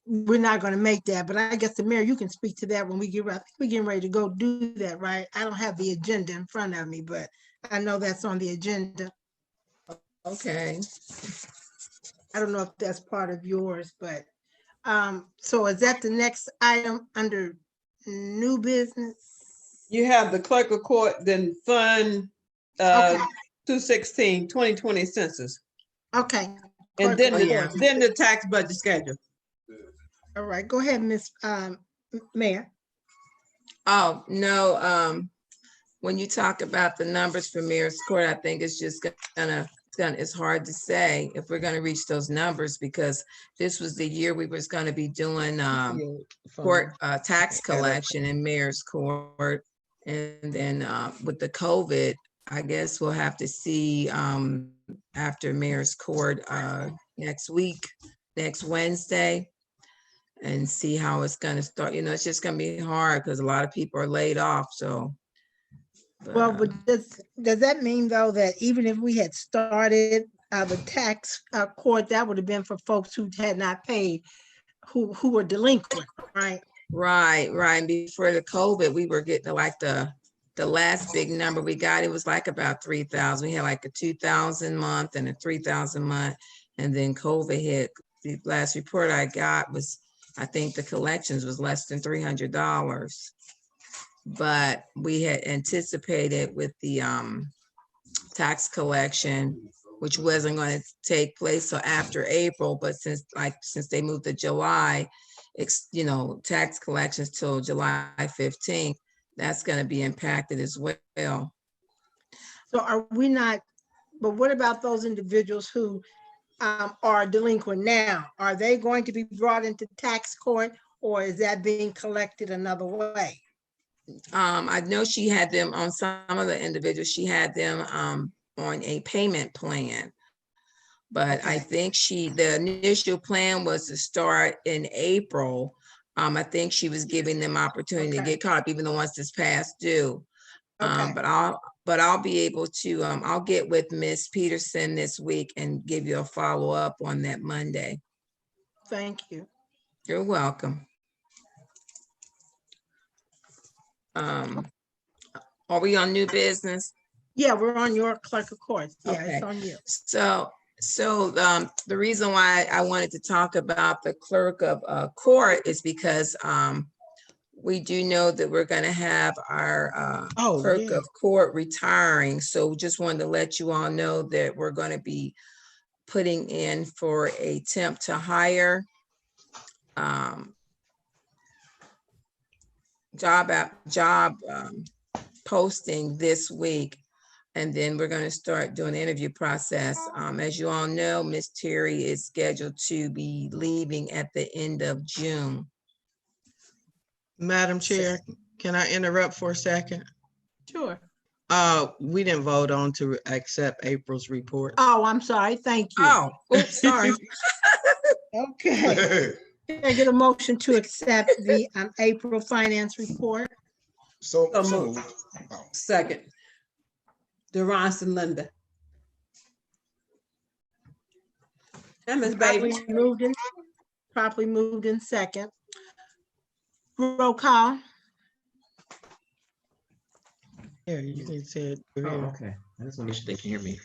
we're not going to make that. But I guess the mayor, you can speak to that when we get ready. We're getting ready to go do that, right? I don't have the agenda in front of me, but I know that's on the agenda. Okay. I don't know if that's part of yours, but so is that the next item under new business? You have the clerk of court, then fund Okay. 2020 census. Okay. And Clerk then of Court. then the tax budget schedule. All right, go ahead, Miss Mayor. Oh, no, when you talk about the numbers for mayor's court, I think it's just it's hard to say if we're gonna reach those numbers, because this was the year we was gonna be doing court tax collection in mayor's court. And then with the COVID, I guess we'll have to see after mayor's court next Wednesday, and see how it's gonna start. It's just gonna be hard because a lot of people are laid off, so. Well, but does that mean though that even if we had started the tax court, that would have been for folks who had not paid, who were delinquent, right? Right. And before the COVID, we were getting like the last big number we got, it was like about 3,000. We had like a 2,000 month and a 3,000 month, and then COVID hit. The last report I got was, I think the collections was less than $300. But we had anticipated with the tax collection, which wasn't going to take place till after April, but since they moved to July, tax collections till July 15th, that's going to be impacted as well. So are we not, but what about those individuals who are delinquent now? Are they going to be brought into tax court, or is that being collected another way? I know she had them on some of the individuals, she had them on a payment plan. But I Okay. think the initial plan was to start in April. I think she was giving them opportunity to Okay. get caught up, even the ones that's past due. Okay. But I'll be able to, I'll get with Miss Peterson this week and give you a follow-up on that Monday. Thank you. You're welcome. Are we on new business? Yeah, we're on your Clerk of Court. Yeah, it's Okay. on you. So the reason why I wanted to talk about the Clerk of Court is because we do know that we're going to have our Oh, Clerk yeah. of Court retiring. So just wanted to let you all know that we're going to be putting in for a temp to hire job posting this week. And then we're going to start doing the interview process. As you all know, Miss Terry is scheduled to be leaving at the end of June. Madam Chair, can I interrupt for a second? Sure. We didn't vote on to accept April's report. Oh, I'm sorry. Thank you. Oh, oops, sorry. Okay. Can I get a motion to accept the April finance report? So So moved. moved. Oh, Second. Durance and Linda. And Ms. Baby. Properly moved in second. Roll call. Yeah, you can say it. Oh, okay. I just want to make sure they can hear me.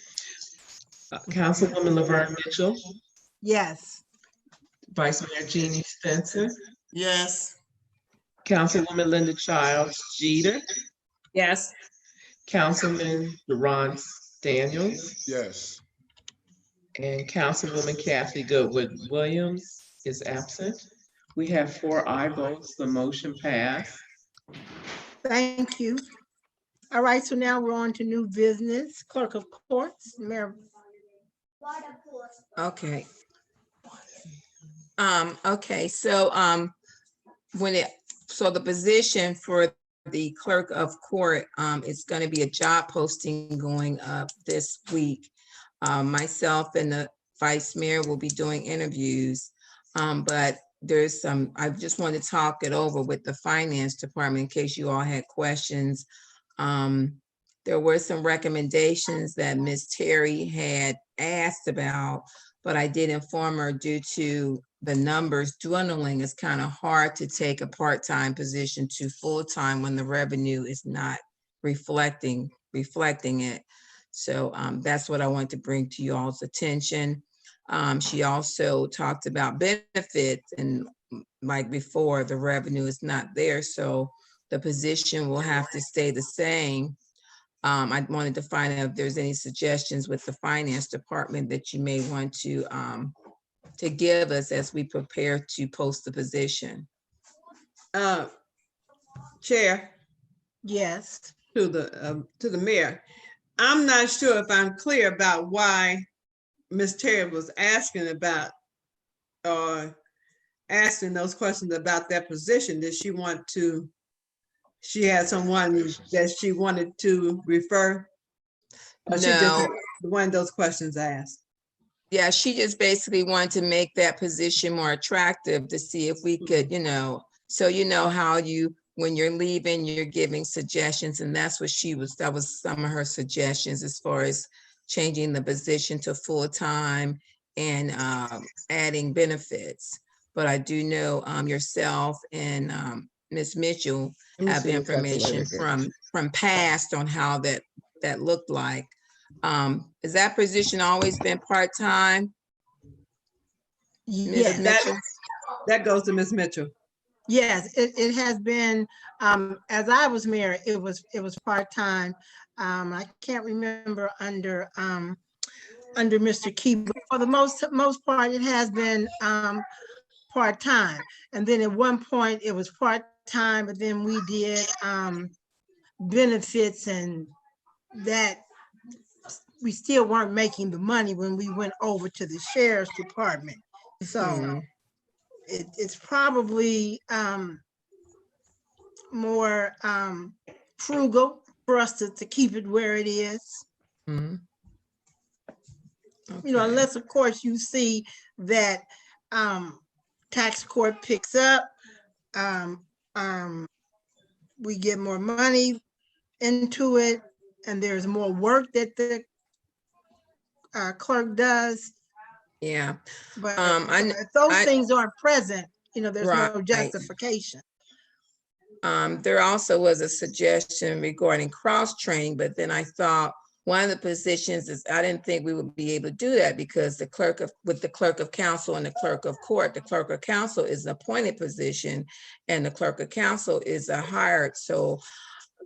Councilwoman Laverne Mitchell, Yes. Vice Mayor Jeannie Spencer, Yes. Councilwoman Linda Childs Jeter, Yes. Councilman Durant Daniels, yes. and Councilwoman Kathy Goodwin Williams is absent. We have 4 aye votes. The motion passed. Thank you. All right, so now we're on to new business. Clerk of Courts, Mayor. Okay. Okay, so the position for the Clerk of Court is going to be a job posting going up this week. Myself and the Vice Mayor will be doing interviews, but there's I just want to talk it over with the Finance Department in case you all had questions. There were some recommendations that Ms. Terry had asked about, but I did inform her due to the numbers dwindling, it's kind of hard to take a part-time position to full-time when the revenue is not reflecting it. So that's what I want to bring to you all's attention. She also talked about benefits, and like before, the revenue is not there, so the position will have to stay the same. I wanted to find out if there's any suggestions with the Finance Department that you may want to give us as we prepare to post the position. Chair, Yes. to the mayor. I'm not sure if I'm clear about why Ms. Terry was asking about asking those questions about that position. Did she want to, she had someone that she wanted to refer? Or she just No, wanted those questions asked? yeah, she just basically wanted to make that position more attractive to see if we could, so you know how when you're leaving, you're giving suggestions, and that's what that was some of her suggestions as far as changing the position to full-time and adding benefits. But I do know yourself and Ms. Mitchell Let me have see the information calculator. from past on how that looked like. Has that position always been part-time? Ms. Yes. Mitchell? That goes to Ms. Mitchell. Yes, it has been, as I was mayor, it was part-time. I can't remember under Mr. Key, but for the most part, it has been part-time. And then at one point it was part-time, but then we did benefits, and that we still weren't making the money when we went over to the Sheriff's Department. So it's probably more frugal for us to keep it where it is. Mhm. You know, Okay. unless of course you see that tax court picks up, we get more money into it, and there's more work that the clerk does. Yeah, But I kn- if those I- things aren't present, you know, there's no Right. justification. There also was a suggestion regarding cross-training, but then I thought one of the positions is, I didn't think we would be able to do that because with the clerk of council and the clerk of court, the clerk of council is an appointed position and the clerk of council is a hired. So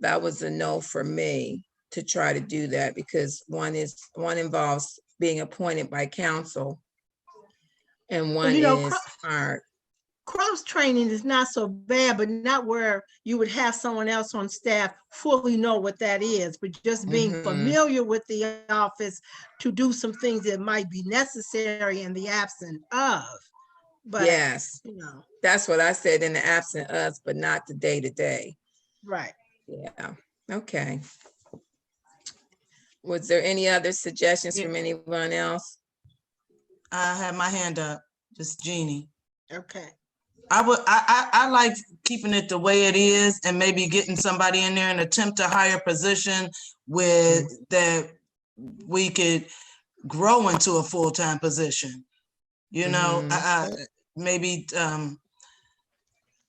that was a no for me to try to do that because one involves being appointed by council and one you know, is hired. Cross-training is not so bad, but not where you would have someone else on staff fully know what that is, but just being Mhm. familiar with the office to do some things that might be necessary in the absence of. But, Yes, you know, that's what I said, in the absent us, but not the day to day. right. Yeah, okay. Was there any other suggestions Yeah. from anyone else? I have my hand up, just Jeannie. Okay. I like keeping it the way it is and maybe getting somebody in there and attempt to hire position with that we could grow into a full-time position. You know, maybe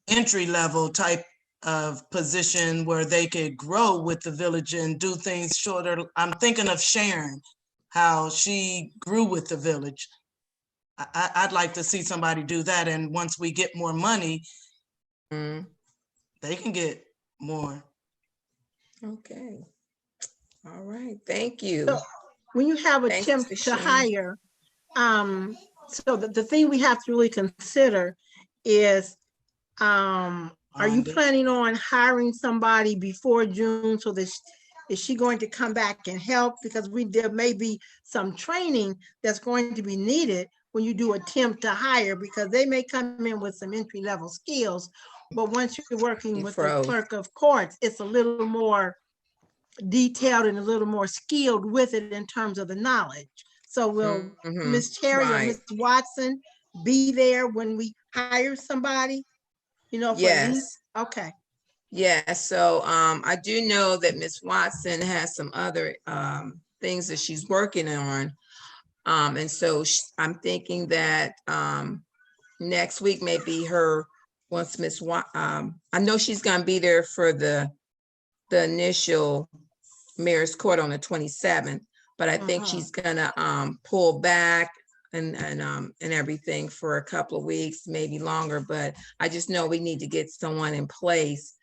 entry level type of position where they could grow with the village and do things shorter. I'm thinking of Sharon, how she grew with the village. I'd like to see somebody do that. And once we get more money, Mhm. they can get more. Okay. All right, thank you. So when you have Thank you attempt for to sharing. hire, so the thing we have to really consider is, are you Bonding. planning on hiring somebody before June so that is she going to come back and help? Because there may be some training that's going to be needed when you do attempt to hire, because they may come in with some entry level skills, but once you're working You with froze. the clerk of courts, it's a little more detailed and a little more skilled with it in terms of the knowledge. So will Mhm. Ms. Terry or Right. Ms. Watson be there when we hire somebody? You know, for at Yes. least, okay. Yeah, so I do know that Ms. Watson has some other things that she's working on. And so I'm thinking that next week may be her, once I know she's gonna be there for the initial mayor's court on the 27th, but I think she's gonna pull back and everything for a couple of weeks, maybe longer, but I just know we need to get someone in place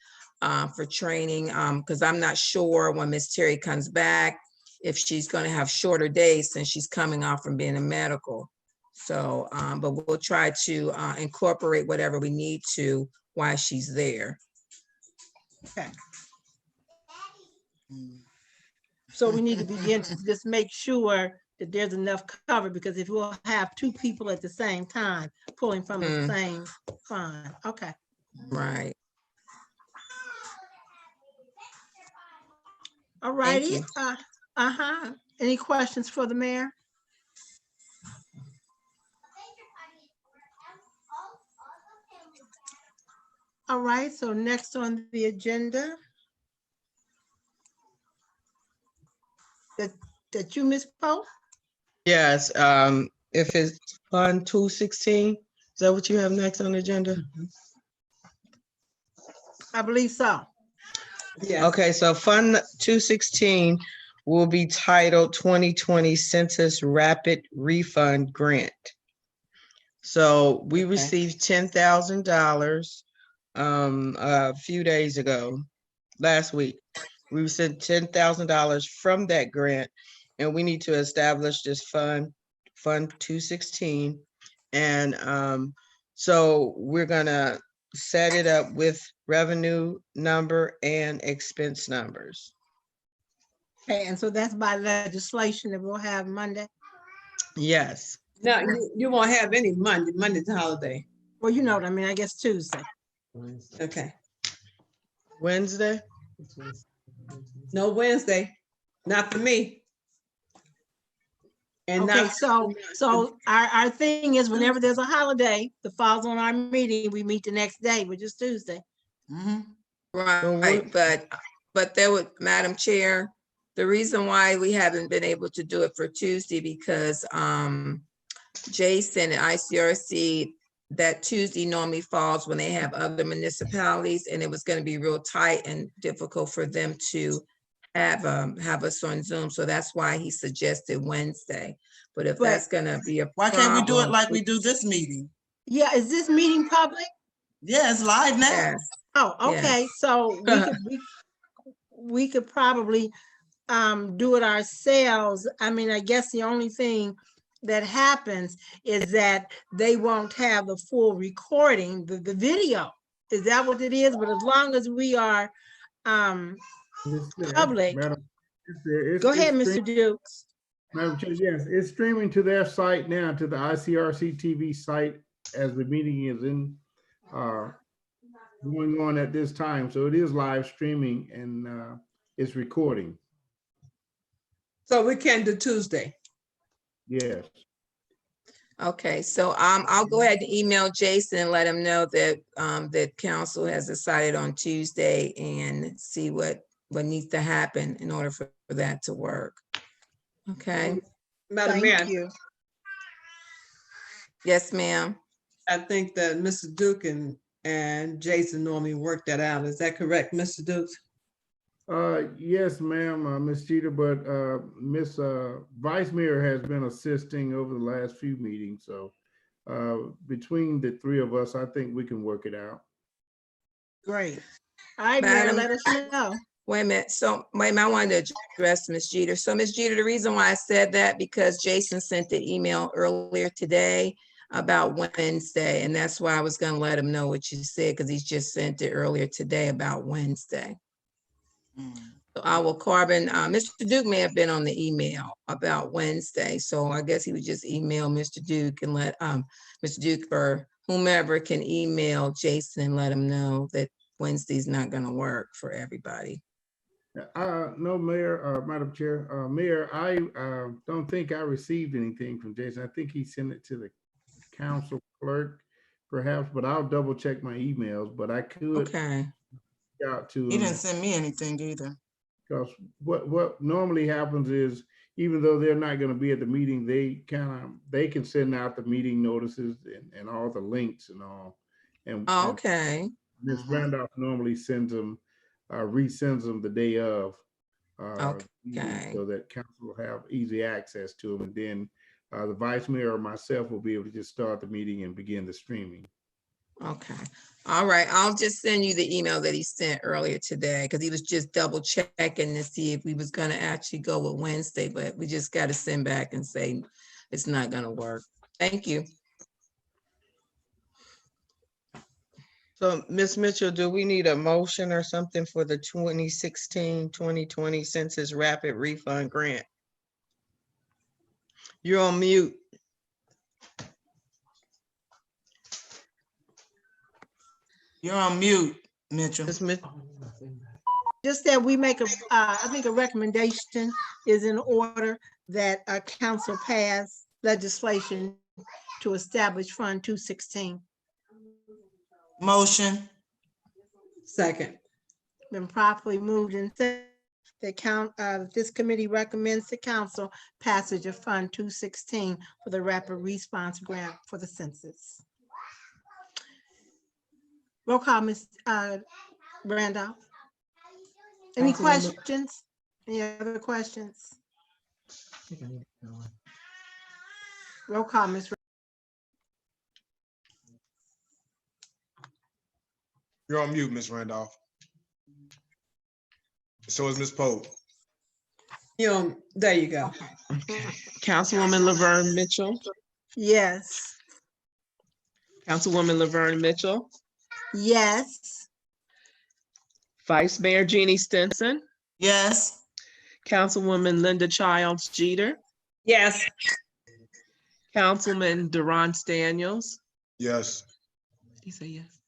for training, because I'm not sure when Miss Terry comes back, if she's gonna have shorter days since she's coming off from being a medical. So, but we'll try to incorporate whatever we need to while she's there. Okay. So we need to begin to just make sure that there's enough cover, because if we'll have two people at the same time pulling from the same fund. Okay. Right. All righty. you. Any questions for the mayor? All right, so next on the agenda. That you, Ms. Poe? Yes, if it's Fund 216, is that what you have next on the agenda? I believe so. Yeah. Okay, so Fund 216 will be titled 2020 Census Rapid Refund Grant. So we received $10,000 a few days ago, last week. We received $10,000 from that grant, and we need to establish this Fund 216. And so we're gonna set it up with revenue number and expense numbers. Okay, and so that's by legislation that we'll have Monday. Yes. No, you won't have any Monday. Monday's a holiday. Well, you know what I mean, I guess Tuesday. Okay. Wednesday? No Wednesday, not for me. And Okay, not, so our thing is whenever there's a holiday that falls on our meeting, we meet the next day, which is Tuesday. Mhm. Right, but there would, Madam Chair, the reason why we haven't been able to do it for Tuesday because Jason and ICRC, that Tuesday normally falls when they have other municipalities, and it was going to be real tight and difficult for them to have us on Zoom. So that's why he suggested Wednesday. But if But- that's going to be a Why can't we do it problem, like we do this meeting? Yeah, is this meeting public? Yeah, it's live now. yes. Oh, okay, so we could probably do it ourselves. I mean, I guess the only thing that happens is that they won't have the full recording, the video. Is that what it is? But as long as we are public, Madam, it's- go ahead, it's Mr. Dukes. Madam Chair, yes, it's streaming to their site now, to the ICRC-TV site as the meeting is going on at this time. So it is live streaming and it's recording. so we can do Tuesday. Yes. Okay, so I'll go ahead and email Jason and let him know that that council has decided on Tuesday and see what needs to happen in order for that to work. Okay, Madam Thank Mayor, you. yes, ma'am. I think that Mr. Duke and Jason normally work that out. Is that correct, Mr. Dukes? Yes, ma'am, Ms. Jeter, but Ms. Vice Mayor has been assisting over the last few meetings. So between the three of us, I think we can work it out. Great. All right, Mayor, Madam- let us know. Wait a minute, so wait a minute, I wanted to address Ms. Jeter. So Ms. Jeter, the reason why I said that, because Jason sent the email earlier today about Wednesday, and that's why I was gonna let him know what you said, because he's just sent it earlier today about Wednesday. So I will carbon, Mr. Duke may have been on the email about Wednesday, so I guess he would just email Mr. Duke and let Mr. Duke or whomever can email Jason and let him know that Wednesday's not gonna work for everybody. No, Mayor, Madam Chair, Mayor, I don't think I received anything from Jason. I think he sent it to the council clerk perhaps, but I'll double check my emails, but I could Okay, out to He him. didn't send me anything either. Because what normally happens is, even though they're not going to be at the meeting, they can send out the meeting notices and all the links and all. And okay, Ms. Randolph normally sends them, resends them the day of. Okay. So that council will have easy access to them. And then the vice mayor or myself will be able to just start the meeting and begin the streaming. okay. All right, I'll just send you the email that he sent earlier today, because he was just double checking to see if we was gonna actually go with Wednesday, but we just gotta send back and say it's not gonna work. Thank you. So, Ms. Mitchell, do we need a motion or something for the 2016-2020 Census Rapid Refund Grant? You're on mute. You're on mute, Mitchell. Ms. Mitchell. Just that we make I think a recommendation is in order that a council pass legislation to establish Fund 216. Motion. Second. Been properly moved and said that this committee recommends the council passage of Fund 216 for the rapid response grant for the census. Roll call, Ms. Randolph. Any Councilwoman- questions? Any other questions? Roll call, Ms. You're on mute, Ms. Randolph. So is Ms. Pope. There you go. Okay. Councilwoman Laverne Mitchell, Yes. Councilwoman Laverne Mitchell, Yes. Vice Mayor Jeannie Stinson, Yes. Councilwoman Linda Childs Jeter, Yes. Councilman Durant Daniels. Yes. Did he say yes?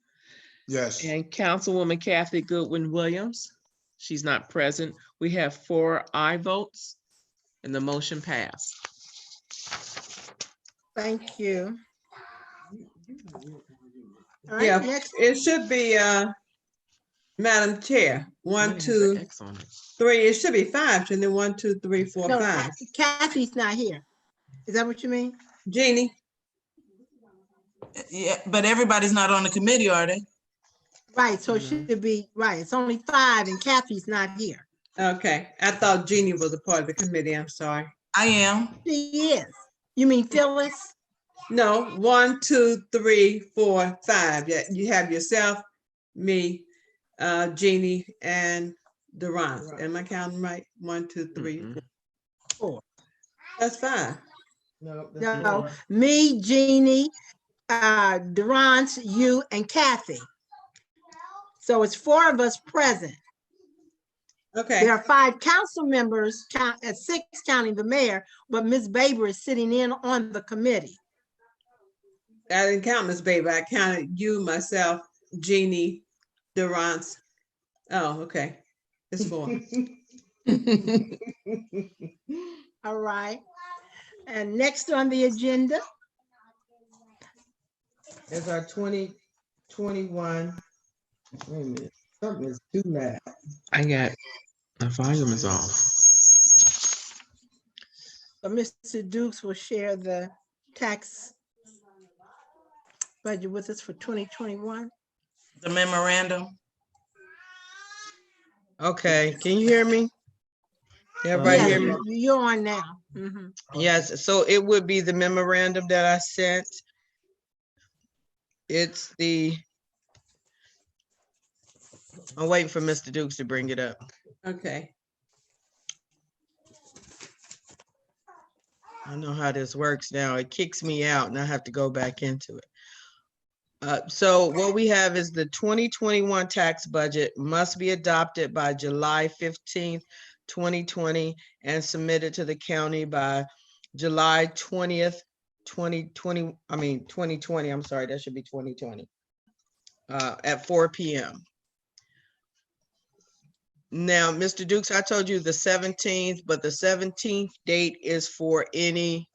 Yes. And Councilwoman Kathy Goodwin Williams. She's not present. We have 4 aye votes and the motion passed. Thank you. All right, Yeah, next, it should be, Madam Chair, Mine 1, has 2, an X on it. 3, it should be 5, and then 1, 2, 3, 4, no, 5. Kathy's not here. Is that what you mean? Jeannie, Yeah, but everybody's not on the committee, are they? Right, so it should be, right, it's only 5 and Kathy's not here. okay, I thought Jeannie was a part of the committee, I'm sorry. I am. She is. You mean Phyllis? No, 1, 2, 3, 4, 5. Yeah, you have yourself, me, Jeannie, and Durant. Am I counting right? 1, 2, 3, Mhm. 4. That's 5. No, me, Jeannie, Durant, you, and Kathy. So it's 4 of us present. Okay, There are 5 council members, 6 counting the mayor, but Ms. Baber is sitting in on the committee. I didn't count Miss Baby. I counted you, myself, Jeannie, Durant. Oh, okay. It's 4. All right. And next on the agenda, It's our 2021. Wait a minute, something is too loud. I got, the volume is off. Mr. Dukes will share the tax budget with us for 2021. The memorandum. Okay, can you hear me? Everybody Yes, hear me? you're on now. Mhm. Yes, so it would be the memorandum that I sent. It's the, I'm waiting for Mr. Dukes to bring it up. Okay. I know how this works now. It kicks me out and I have to go back into it. So what we have is the 2021 tax budget must be adopted by July 15th, 2020 and submitted to the county by July 20th, 2020, I'm sorry, that should be 2020, at 4 p.m. Now, Mr. Dukes, I told you the 17th, but the 17th date is for any,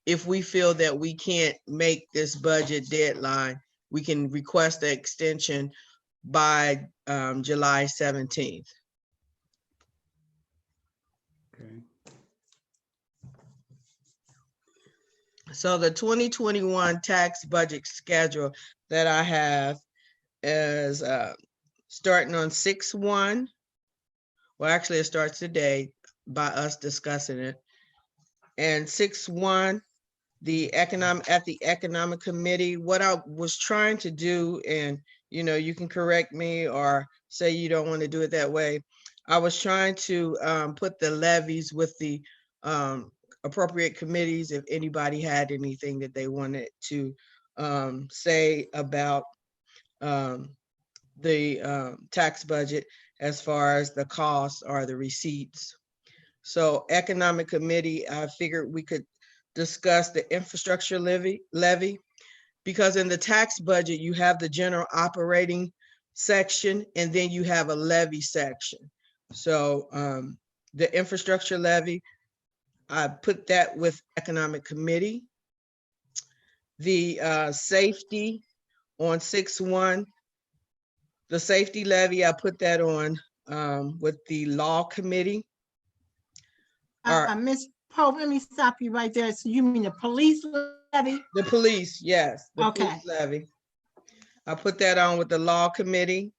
if we feel that we can't make this budget deadline, we can request the extension by July 17th. Okay. So the 2021 tax budget schedule that I have is starting on 6/1. Well, actually, it starts today by us discussing it. And 6/1, the economic committee, what I was trying to do, and you can correct me or say you don't want to do it that way. I was trying to put the levies with the appropriate committees if anybody had anything that they wanted to say about the tax budget as far as the costs or the receipts. So economic committee, I figured we could discuss the infrastructure levy, because in the tax budget, you have the general operating section and then you have a levy section. So the infrastructure levy, I put that with economic committee. The safety on 6/1, the safety levy, I put that on with the law committee. Ms. Pope, let me stop you right there. So you mean the police levy? The police, yes, the Okay. police levy. I put that on with the law committee.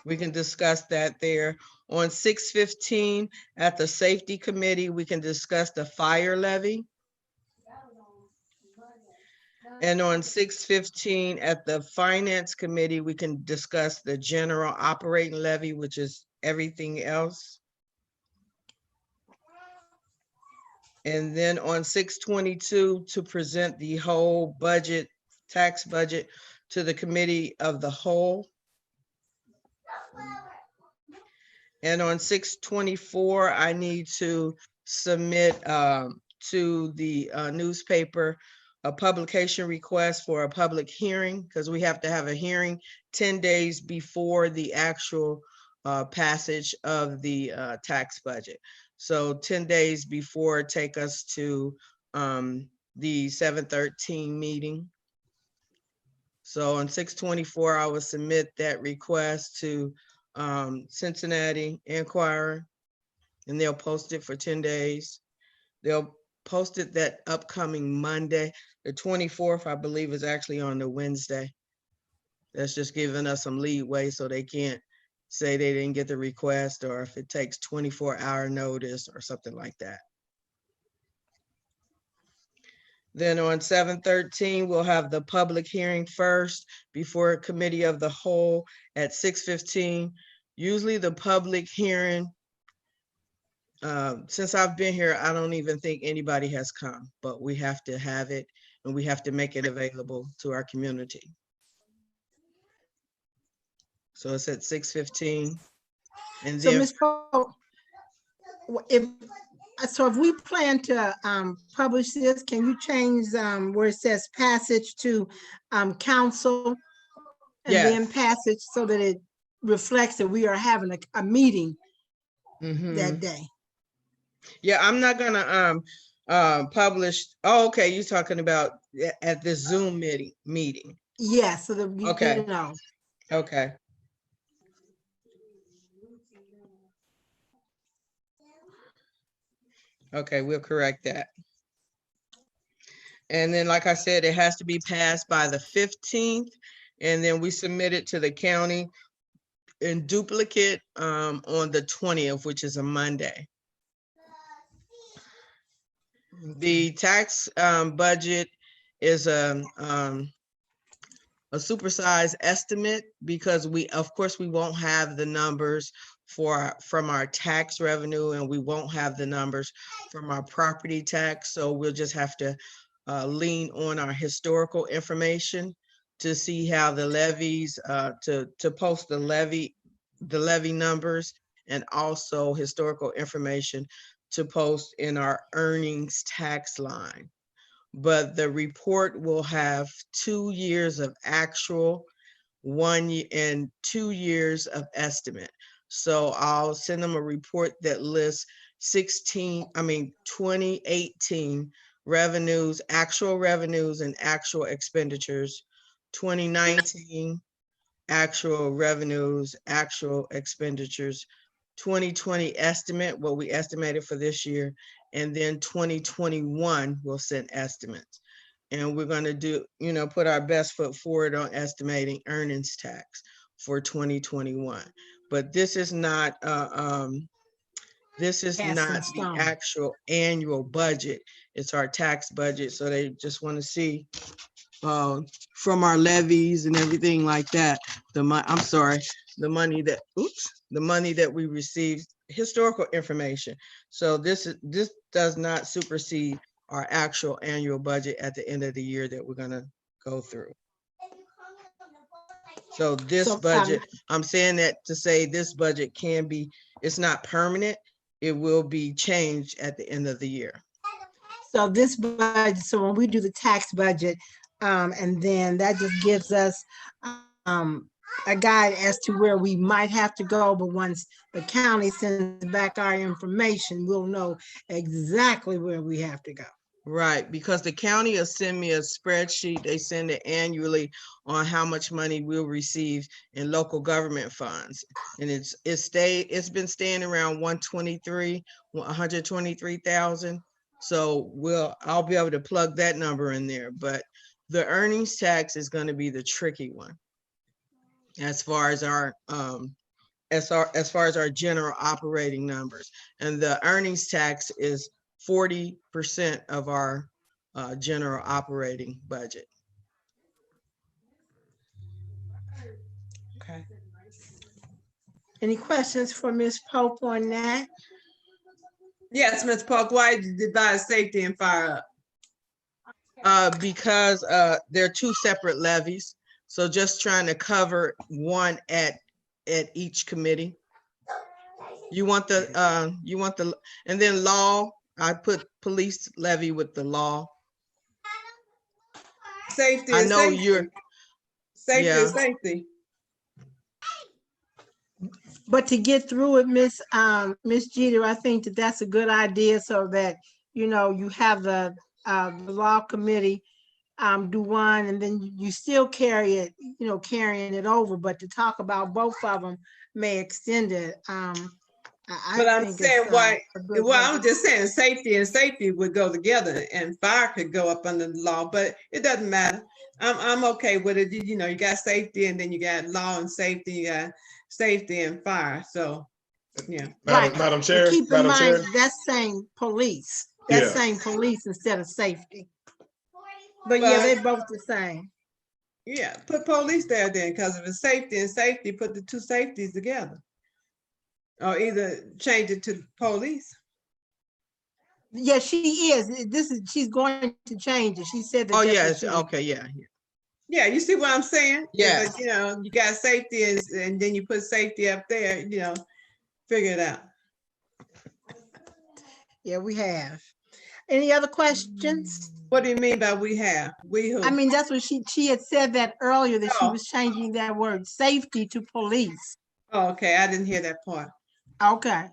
We can discuss that there. On 6/15 at the safety committee, we can discuss the fire levy. And on 6/15 at the finance committee, we can discuss the general operating levy, which is everything else. And then on 6/22 to present the whole budget, tax budget to the committee of the whole. And on 6/24, I need to submit to the newspaper a publication request for a public hearing, because we have to have a hearing 10 days before the actual passage of the tax budget. So 10 days before, take us to the 7/13 meeting. So on 6/24, I will submit that request to Cincinnati Enquirer, and they'll post it for 10 days. They'll post it that upcoming Monday. The 24th, I believe, is actually on the Wednesday. That's just giving us some leeway so they can't say they didn't get the request, or if it takes 24-hour notice or something like that. Then on 7/13, we'll have the public hearing first before committee of the whole at 6:15. Usually the public hearing, since I've been here, I don't even think anybody has come, but we have to have it and we have to make it available to our community. So it's at 6:15. And So then, Ms. Pope, if we plan to publish this, can you change where it says passage to council? And Yes. then passage so that it reflects that we are having a meeting Mhm. that day? Yeah, I'm not gonna publish. Oh, okay, you're talking about at this Zoom meeting. Yeah, so that we, Okay. you know. Okay. Okay, we'll correct that. And then, like I said, it has to be passed by the 15th, and then we submit it to the county in duplicate on the 20th, which is a Monday. The tax budget is a supersized estimate because of course, we won't have the numbers from our tax revenue, and we won't have the numbers from our property tax. So we'll just have to lean on our historical information to see how the levies, to post the levy numbers, and also historical information to post in our earnings tax line. But the report will have 2 years of actual, 1 year and 2 years of estimate. So I'll send them a report that lists 2018 revenues, actual revenues and actual expenditures, 2019 actual revenues, actual expenditures, 2020 estimate, what we estimated for this year, and then 2021 we'll send estimates. And we're going to do, put our best foot forward on estimating earnings tax for 2021. But this is not the actual annual budget. It's our tax budget. So they just want to see from our levies and everything like that, the money that we received, historical information. So this does not supersede our actual annual budget at the end of the year that we're gonna go through. So this budget, I'm saying that to say this budget it's not permanent. It will be changed at the end of the year. So this budget, so when we do the tax budget, and then that just gives us a guide as to where we might have to go, but once the county sends back our information, we'll know exactly where we have to go. Right, because the county will send me a spreadsheet. They send it annually on how much money we'll receive in local government funds. And it's been staying around 123,000. So I'll be able to plug that number in there, but the earnings tax is going to be the tricky one as far as our general operating numbers. And the earnings tax is 40% of our general operating budget. Okay. Any questions for Ms. Pope on that? Yes, Ms. Polk, why did you divide safety and fire up? Because they're two separate levies. So just trying to cover one at each committee. You want the, and then law, I put police levy with the law. Safety I is know safety. you're, Safety yeah. is safety. But to get through it, Miss Jeter, I think that that's a good idea so that, you know, you have the law committee do one and then you still carry it, you know, carrying it over, but to talk about both of them may extend it. But I I'm think saying it's why, a good well, way. I'm just saying safety and safety would go together and fire could go up under the law, but it doesn't matter. I'm okay with it. You know, you got safety and then you got law and safety, you got safety and fire. So, yeah. Right. Madam But Chair, keep in Madam mind, Chair. that's saying police. That's Yeah. saying police instead of safety. But yeah, Well, they both the same. yeah, put police there then, because if it's safety and safety, put the two safeties together. Or either change it to police. Yeah, she is. She's going to change it. She said that. Oh, that's what yes, she was- okay, yeah. Yeah, you see what I'm saying? Yes. But, you know, you got safety and then you put safety up there, you know, figure it out. Yeah, we have. Any other questions? What do you mean by we have? We who? I mean, that's what she had said that earlier, that she Oh. was changing that word safety to police. Oh, okay, I didn't hear that part. Okay.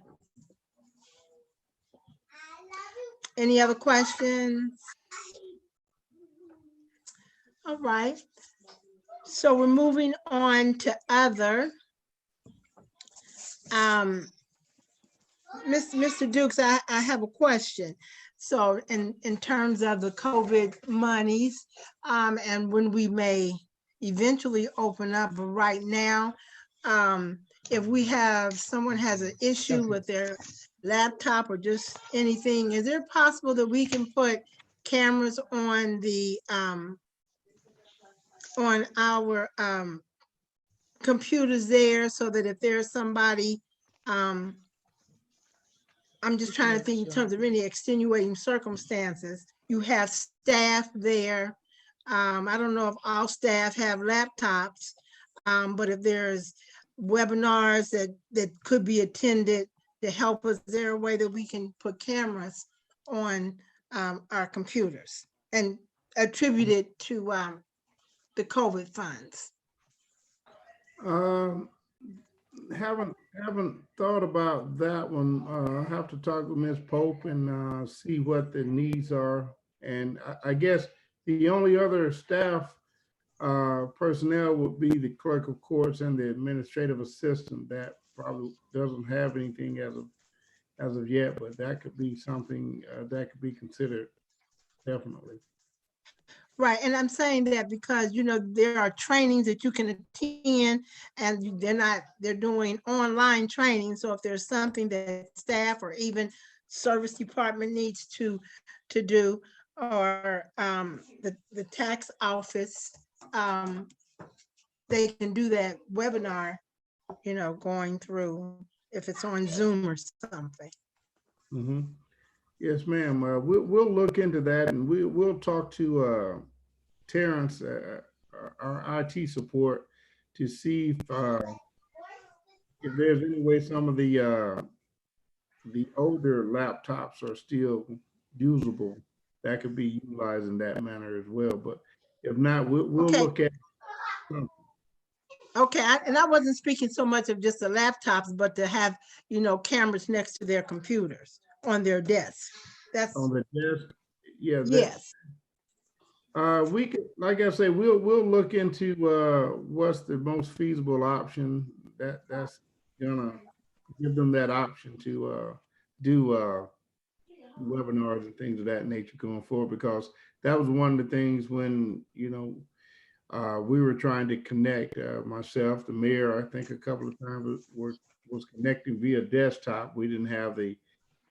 Any other questions? All right. So we're moving on to other. Mr. Dukes, I have a question. So in terms of the COVID monies, and when we may eventually open up, but right now, if we have, someone has an issue with their laptop or just anything, is it possible that we can put cameras on the, on our computers there so that if there's somebody, I'm just trying to think in terms of any extenuating circumstances, you have staff there. I don't know if all staff have laptops, but if there's webinars that could be attended to help us, is there a way that we can put cameras on our computers and attribute it to the COVID funds? Haven't thought about that one. I'll have to talk with Ms. Pope and see what the needs are. And I guess the only other staff personnel would be the clerk of courts and the administrative assistant. That probably doesn't have anything as of yet, but that could be something that could be considered, definitely. Right, and I'm saying that because, you know, there are trainings that you can attend and they're doing online training. So if there's something that staff or even service department needs to do, or the tax office, they can do that webinar, you know, going through, if it's on Zoom or something. Mm-hmm. Yes, ma'am. We'll look into that, and we'll talk to Terrence, our IT support, to see if there's any way some of the older laptops are still usable. That could be utilized in that manner as well. But if not, we'll Okay. look at. Okay, and I wasn't speaking so much of just the laptops, but to have, you know, cameras next to their computers on their desks. That's On the desk, yeah. yes. We could, like I say, we'll look into what's the most feasible option. That's gonna give them that option to do webinars and things of that nature going forward, because that was one of the things when, you know, we were trying to connect, myself, the mayor, I think a couple of times was connecting via desktop. We didn't have the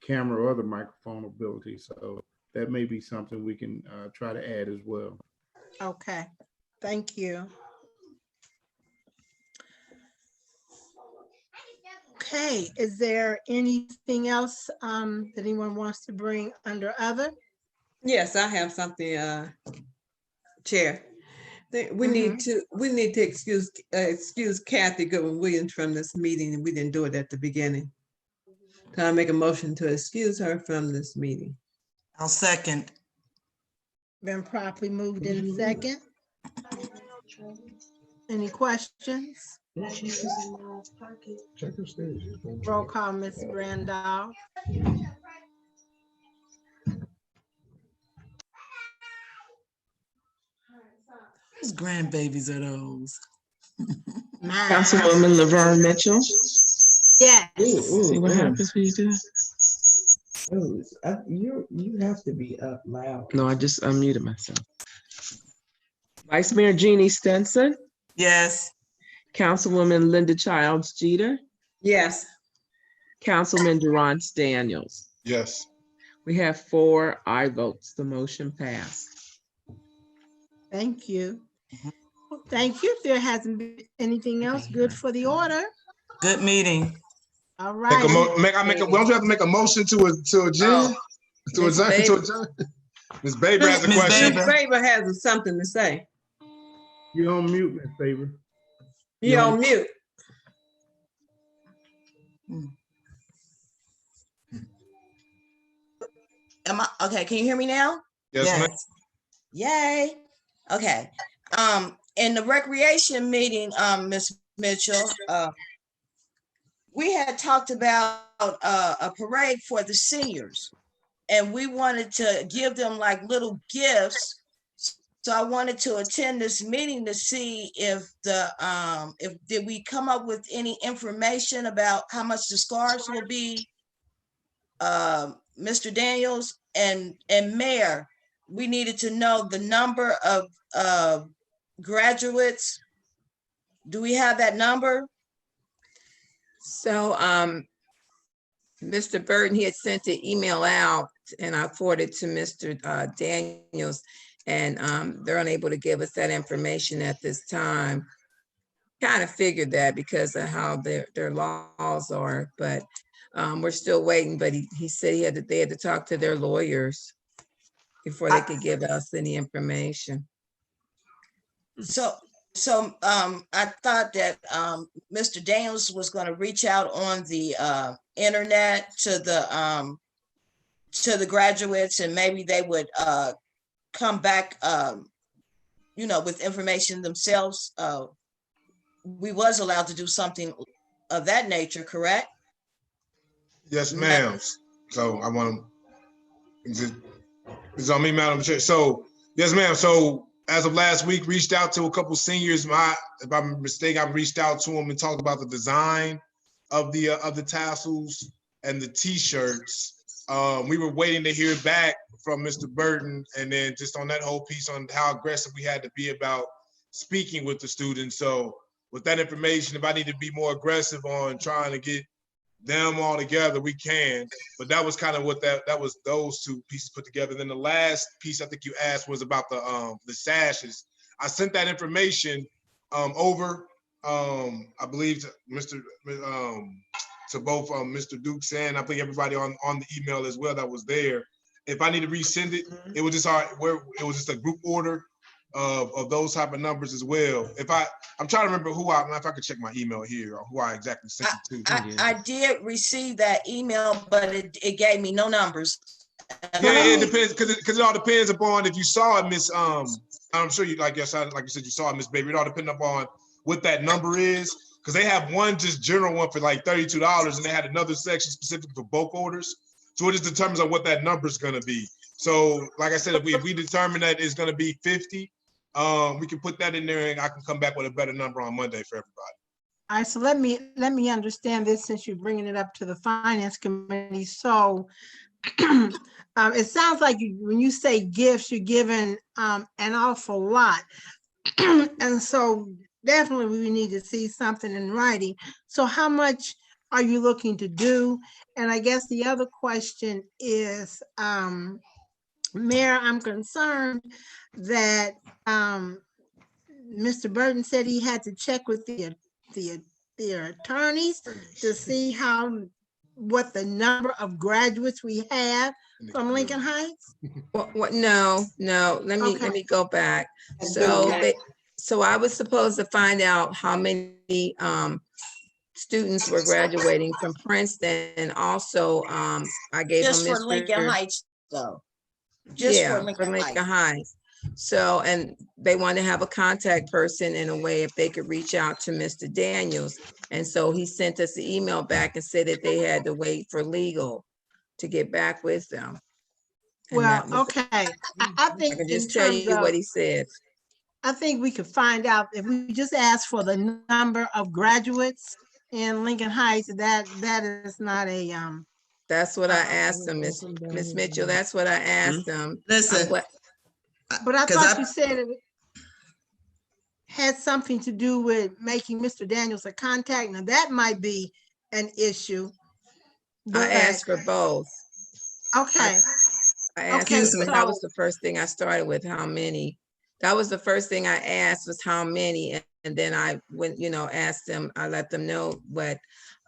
camera or the microphone ability. So that may be something we can try to add as well. Okay, thank you. Okay, is there anything else that anyone wants to bring under other? Yes, I have something, Chair. We need to excuse Kathy Goodwin Williams from this meeting, and we didn't do it at the beginning. Can I make a motion to excuse her from this meeting? I'll second. Been properly moved in second. Any questions? Check your stage. Roll call, Ms. Randolph. Whose grandbabies are those? Mine. Councilwoman Laverne Mitchell. Yes. See what happens when you do that? You have to be up loud. No, I just unmuted myself. Vice Mayor Jeannie Stinson, Yes. Councilwoman Linda Childs Jeter, Yes. Councilman Durance Daniels. Yes. We have 4 aye votes. The motion passed. Thank you. Well, thank you. If there hasn't been anything else, good for the order. Good meeting. All Why right. don't you have to make a motion to adjourn? To Ms. adjourn, Baber. to adjourn? Ms. Baber has a Ms. question. Baber. Faber has something to say. You're on mute, Ms. Favor. You're on mute. Am I okay? Can you hear me now? Yes, ma'am. Yay. Okay. In the recreation meeting, Ms. Mitchell, we had talked about a parade for the seniors, and we wanted to give them like little gifts. So I wanted to attend this meeting to see if did we come up with any information about how much the scarves will be. Mr. Daniels and Mayor, we needed to know the number of graduates. Do we have that number? So, Mr. Burton, he had sent the email out and I forwarded to Mr. Daniels, and they're unable to give us that information at this time. Kind of figured that because of how their laws are, but we're still waiting. But he said they had to talk to their lawyers before they could give us any information. So I thought that Mr. Daniels was going to reach out on the internet to the graduates, and maybe they would come back, with information themselves. We was allowed to do something of that nature, correct? Yes, ma'am. So I want to, it's on me, Madam Chair. So, yes, ma'am. So as of last week, reached out to a couple seniors. If I'm mistaken, I reached out to them and talked about the design of the tassels and the T-shirts. We were waiting to hear back from Mr. Burton, and then just on that whole piece on how aggressive we had to be about speaking with the students. So with that information, if I need to be more aggressive on trying to get them all together, we can. But that was kind of what that was, those 2 pieces put together. Then the last piece I think you asked was about the sashes. I sent that information over, I believe, to both Mr. Dukes and I think everybody on the email as well that was there. If I need to resend it, it was just it was just a group order of those type of numbers as well. I'm trying to remember if I could check my email here or who I exactly sent it to. I did receive that email, but it gave me no numbers. Yeah, it depends because it all depends upon if you saw it, Miss. I'm sure you like you said you saw it, Miss Baby. It all depends upon what that number is, because they have one just general one for like $32, and they had another section specific for bulk orders. So it just determines on what that number is going to be. So, like I said, if we determine that it's going to be 50, we can put that in there, and I can come back with a better number on Monday for everybody. All right, so let me understand this since you're bringing it up to the Finance Committee. So it sounds like when you say gifts, you're giving an awful lot. And so definitely we need to see something in writing. So how much are you looking to do? And I guess the other question is, Mayor, I'm concerned that Mr. Burton said he had to check with the attorneys to see what the number of graduates we have from Lincoln Heights. What? No. Let me go back. So I was supposed to find out how many students were graduating from Princeton, and also I gave Just them for Lincoln Heights, though. just for Yeah, Lincoln Lincoln Heights. Heights. So, and they want to have a contact person in a way if they could reach out to Mr. Daniels. And so he sent us an email back and said that they had to wait for legal to get back with them. And Well, that was, okay, I I think can in just tell terms you what of, he said. I think we could find out if we just ask for the number of graduates in Lincoln Heights, that is not a, That's what I asked them, Miss Mitchell. That's what I asked them. I'm Listen, glad- but I 'cause thought you said it had something to do with making Mr. Daniels a contact. Now, that might be an issue. I But, asked for both. okay, I asked, Okay, that was so- the first thing I started with, how many. That was the first thing I asked was how many, and then I went, asked them, I let them know what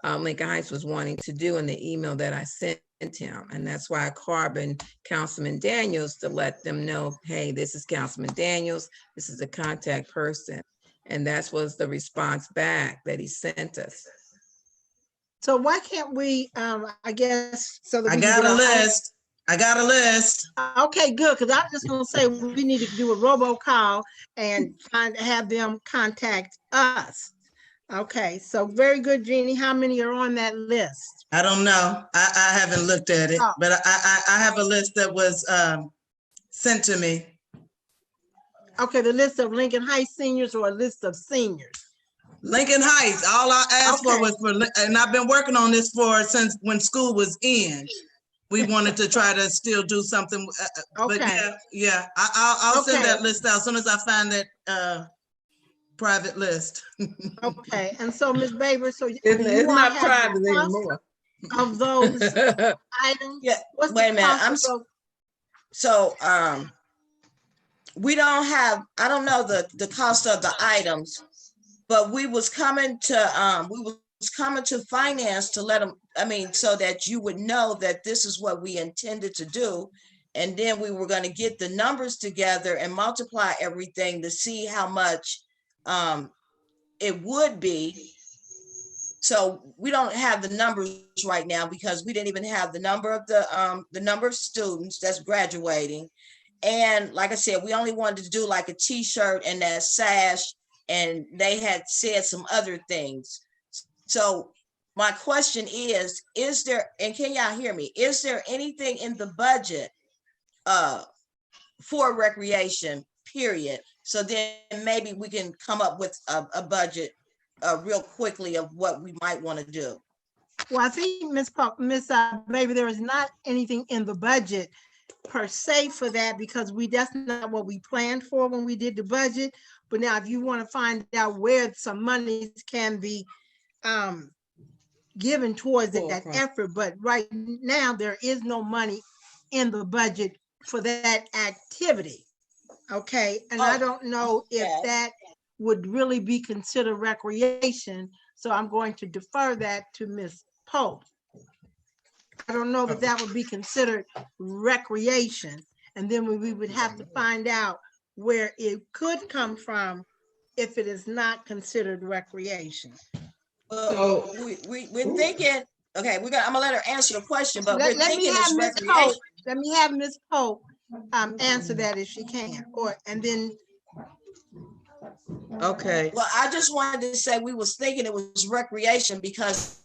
Lincoln Heights was wanting to do in the email that I sent him. And that's why I carboned Councilman Daniels to let them know, hey, this is Councilman Daniels, this is a contact person. And that was the response back that he sent us. so why can't we, I guess, so that I we can got get a our- list. I got a list. Okay, good, because I was just gonna say, we need to do a robocall and have them contact us. Okay, so very good, Jeannie. How many are on that list? I don't know. I haven't looked at it, Oh. but I have a list that was sent to me. Okay, the list of Lincoln Heights seniors or a list of seniors? Lincoln Heights, all I asked for Okay. was and I've been working on this since when school was in. We wanted to try to still do something, but Okay. yeah. I'll send Okay. that list out as soon as I find that private list. Okay, and so Ms. Baber, so It's not private cost anymore. of those items? Yeah, What's wait a the minute, cost of those? So, we don't have, I don't know the cost of the items, but we was coming to finance to let them, so that you would know that this is what we intended to do. And then we were gonna get the numbers together and multiply everything to see how much it would be. So we don't have the numbers right now because we didn't even have the number of the number of students that's graduating. And like I said, we only wanted to do like a t-shirt and that sash, and they had said some other things. So my question is there, and can y'all hear me? Is there anything in the budget for recreation, period? So then maybe we can come up with a budget real quickly of what we might want to do. Well, I think Ms. Baby, there is not anything in the budget per se for that because that's not what we planned for when we did the budget. But now if you want to find out where some monies can be given towards that effort, but right now there is no money in the budget for that activity. Okay, and I don't know if that would really be considered recreation. So I'm going to defer that to Ms. Pope. I don't know that that would be considered recreation. And then we would have to find out where it could come from if it is not considered recreation. Well, we're thinking, okay, I'm gonna let her answer the question, but we're Let me thinking have it's Ms. recreation. Pope. Let me have Ms. Pope answer that if she can, and then. Okay, Well, I just wanted to say we was thinking it was recreation because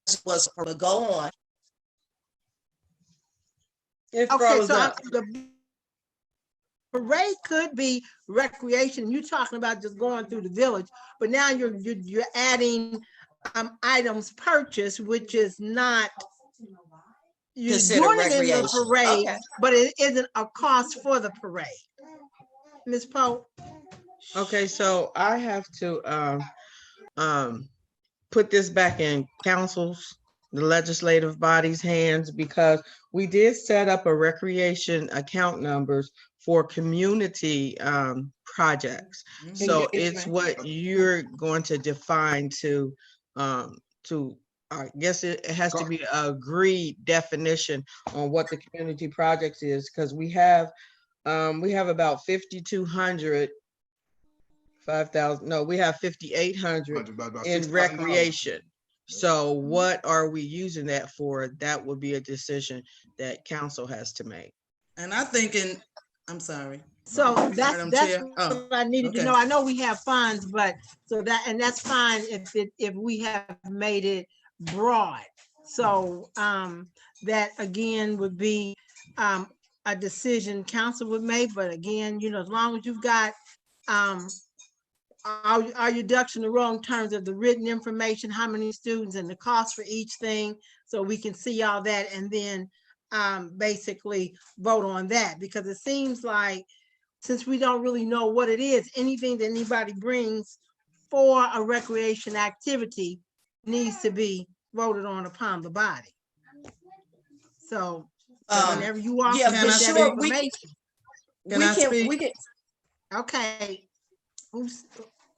it was to go on. It Okay, froze so up. the parade could be recreation. You're talking about just going through the village, but now you're adding items purchased, which is not, you're Considered doing it in the recreation. parade, Okay. but it isn't a cost for the parade. Ms. Pope? okay, so I have to put this back in council's, the legislative body's hands, because we did set up a recreation account numbers for community projects. So it's what you're going to define to I guess it has to be a agreed definition on what the community projects is, because we have about 5,200, 5,000, no, we have 5,800 in recreation. So what are we using that for? That would be a decision that council has to make. And I think I'm sorry. So that's Madam that's Chair. Oh, what I needed to okay. know. I know we have funds, but that's fine if we have made it broad. So that again would be a decision council would make, but again, as long as you've got our your ducks in a row in terms of the written information, how many students and the cost for each thing, so we can see all that and then basically vote on that, because it seems like since we don't really know what it is, anything that anybody brings for a recreation activity needs to be voted on upon the body. So whenever you all yeah, can for get that sure, we information. we can. Okay. Who's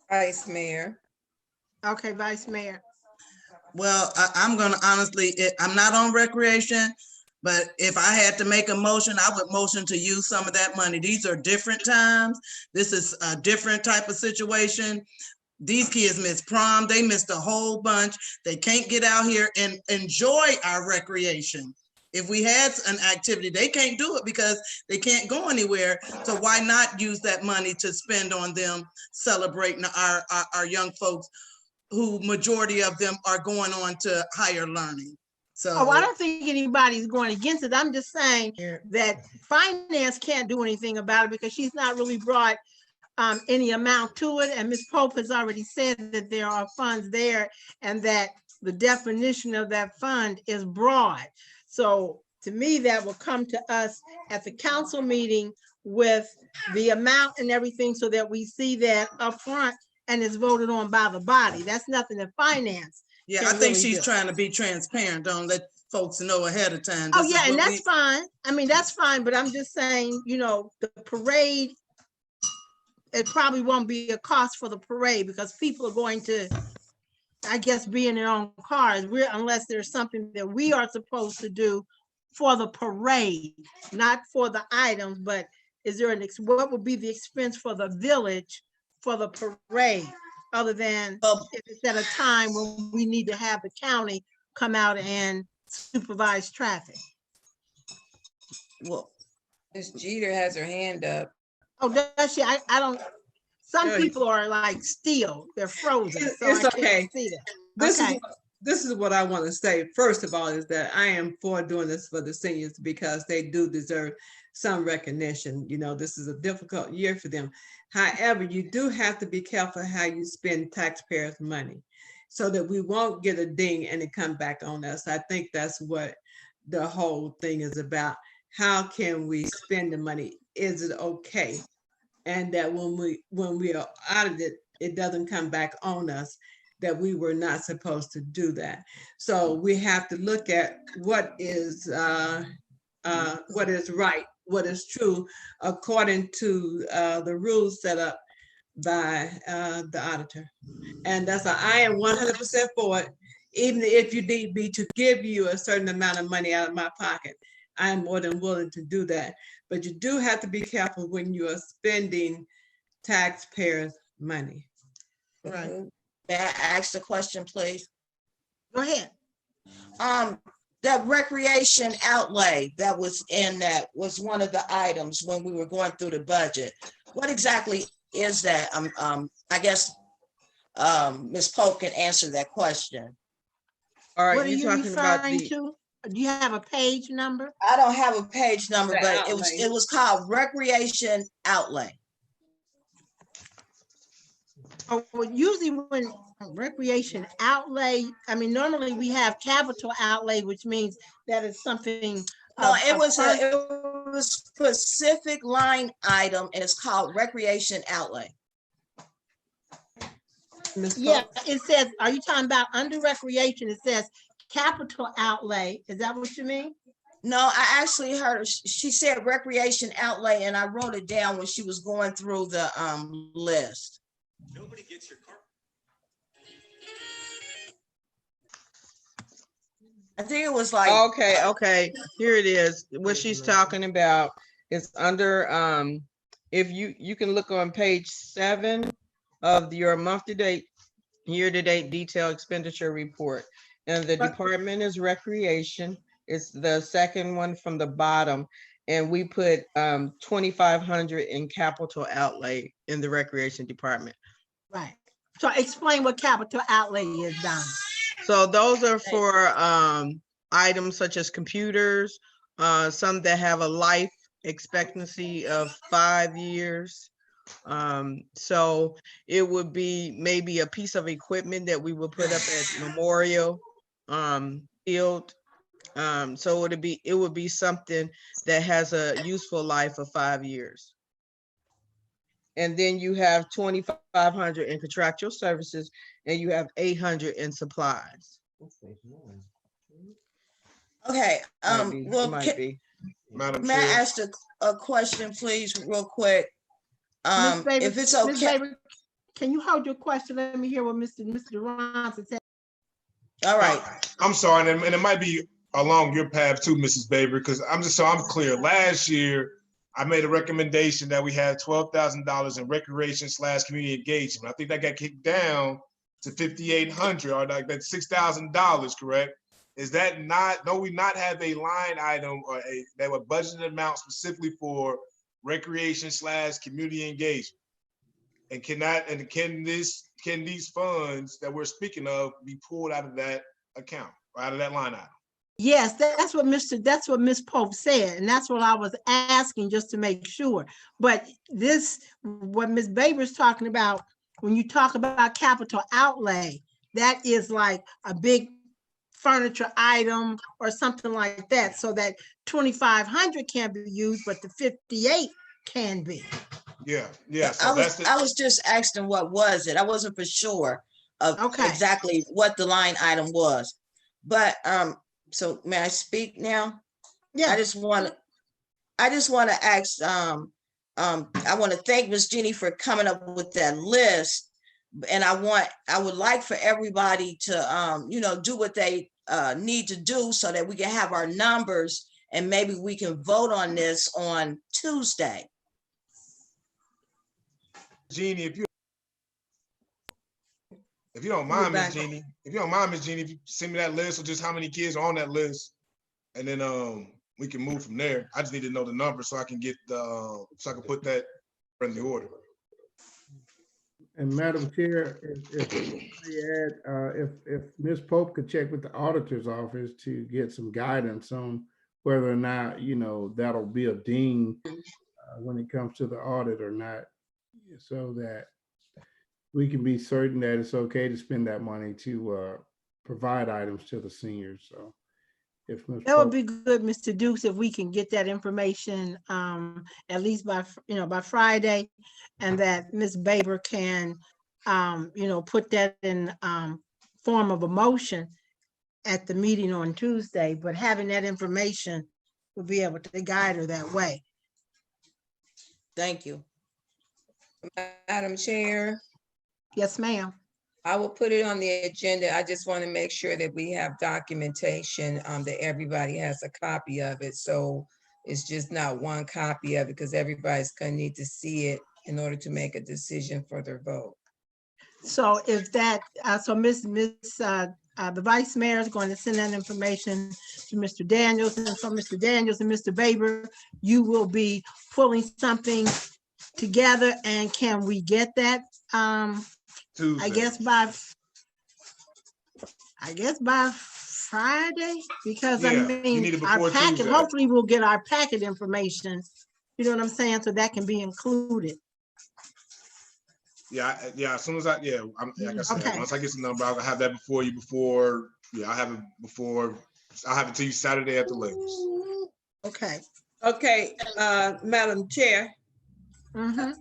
Vice Mayor. okay, Vice Mayor? Well, I'm gonna honestly, I'm not on recreation, but if I had to make a motion, I would motion to use some of that money. These are different times. This is a different type of situation. These kids missed prom. They missed a whole bunch. They can't get out here and enjoy our recreation. If we had an activity, they can't do it because they can't go anywhere. So why not use that money to spend on them celebrating our young folks, who majority of them are going on to higher learning. So I don't think anybody's going against it. I'm just saying that finance can't do anything about it because she's not really brought any amount to it. And Ms. Pope has already said that there are funds there and that the definition of that fund is broad. So to me, that will come to us at the council meeting with the amount and everything so that we see that up front and it's voted on by the body. That's nothing in finance. yeah, I think she's trying to be transparent. Don't let folks know ahead of time. Oh, yeah, and that's fine. I mean, that's fine, but I'm just saying, the parade, it probably won't be a cost for the parade because people are going to, I guess, be in their own cars, unless there's something that we are supposed to do for the parade, not for the items, but is there what would be the expense for the village for the parade, other than if it's at a time when we need to have the county come out and supervise traffic? Well, Ms. Jeter has her hand up. Oh, does she? I don't, some people are like steel, they're frozen. So It's I can't okay. see that. This is what I want to say. First of all, is that I am for doing this for the seniors because they do deserve some recognition. This is a difficult year for them. However, you do have to be careful how you spend taxpayers' money so that we won't get a ding and it come back on us. I think that's what the whole thing is about. How can we spend the money? Is it okay? And that when we are audited, it doesn't come back on us that we were not supposed to do that. So we have to look at what is right, what is true, according to the rules set up by the auditor. And I am 100% for it. Even if you need me to give you a certain amount of money out of my pocket, I'm more than willing to do that. But you do have to be careful when you are spending taxpayers' money. right. May I ask the question, please? Go ahead. That recreation outlay that was was one of the items when we were going through the budget. What exactly is that? I guess Ms. Pope can answer that question. All right, What are you you talking about referring the, to? Do you have a page number? I don't have a page number, The but outlay. it was called recreation outlay. Oh, well, usually when recreation outlay, I mean, normally we have capital outlay, which means that is something. No, it was a specific line item and it's called recreation outlay. Ms. Yeah, Pope? it says, are you talking about under recreation? It says capital outlay. Is that what you mean? No, I actually heard her, she said recreation outlay and I wrote it down when she was going through the list. Nobody gets your car. I think it was like, okay, here it is. What she's talking about is under, if you can look on page 7 of your month to date year-to-date detailed expenditure report. And the department is recreation. It's the second one from the bottom. And we put 2,500 in capital outlay in the recreation department. Right. So explain what capital outlay is, Donna. So those are for items such as computers, some that have a life expectancy of 5 years. So it would be maybe a piece of equipment that we would put up at Memorial Field. So it would be something that has a useful life of 5 years. And then you have 2,500 in contractual services, and you have 800 in supplies. Okay, well, Might be. Madam may I Chair. ask a question, please, real quick? Ms. Baber- If it's Ms. okay, Baber, can you hold your question? Let me hear what Mr. Ron said. all right. I'm sorry, and it might be along your path too, Mrs. Baber, because I'm clear. Last year, I made a recommendation that we had $12,000 in recreation/community engagement. I think that got kicked down to $5,800 or like that $6,000, correct? Is that not, don't we not have a line item or that were budgeted amount specifically for recreation/community engagement? And can these funds that we're speaking of be pulled out of that account, or out of that line item? Yes, that's what Ms. Pope said, and that's what I was asking just to make sure. But what Ms. Baber's talking about, when you talk about capital outlay, that is like a big furniture item or something like that, so that 2,500 can be used, but the 58 can be. Yeah. So I was just asking what was it? I wasn't for sure of exactly what the line item was. But so may I speak now? Yeah. I just want to ask, I want to thank Ms. Jeannie for coming up with that list. And I would like for everybody to do what they need to do so that we can have our numbers, and maybe we can vote on this on Tuesday. Jeannie, if you don't mind, Ms. Jeannie, if you send me that list of just how many kids are on that list, and then we can move from there. I just need to know the number so I can get so I can put that in the order. And Madam Chair, if Ms. Pope could check with the auditor's office to get some guidance on whether or not, that'll be a ding when it comes to the audit or not, so that we can be certain that it's okay to spend that money to provide items to the seniors. So if Ms. That would be good, Mr. Dukes, if we can get that information at least by Friday, and that Ms. Baber can put that in form of a motion at the meeting on Tuesday. But having that information will be able to guide her that way. Thank you. Madam Chair, Yes, ma'am. I will put it on the agenda. I just want to make sure that we have documentation that everybody has a copy of it. So it's just not one copy of it, because everybody's going to need to see it in order to make a decision for their vote. So if that, the Vice Mayor is going to send that information to Mr. Daniels, and from Mr. Daniels and Mr. Baber, you will be pulling something together. And can we get that? Tuesday. I guess by Friday, because Yeah, I you mean, need it our before packet, Tuesday. hopefully we'll get our packet information. You know what I'm saying? So that can be included. Yeah. As soon as like I said, Okay. once I get the number, I'll have that before you. I'll have it to you Saturday at the latest. Okay. Okay, Madam Chair, Mm-hmm.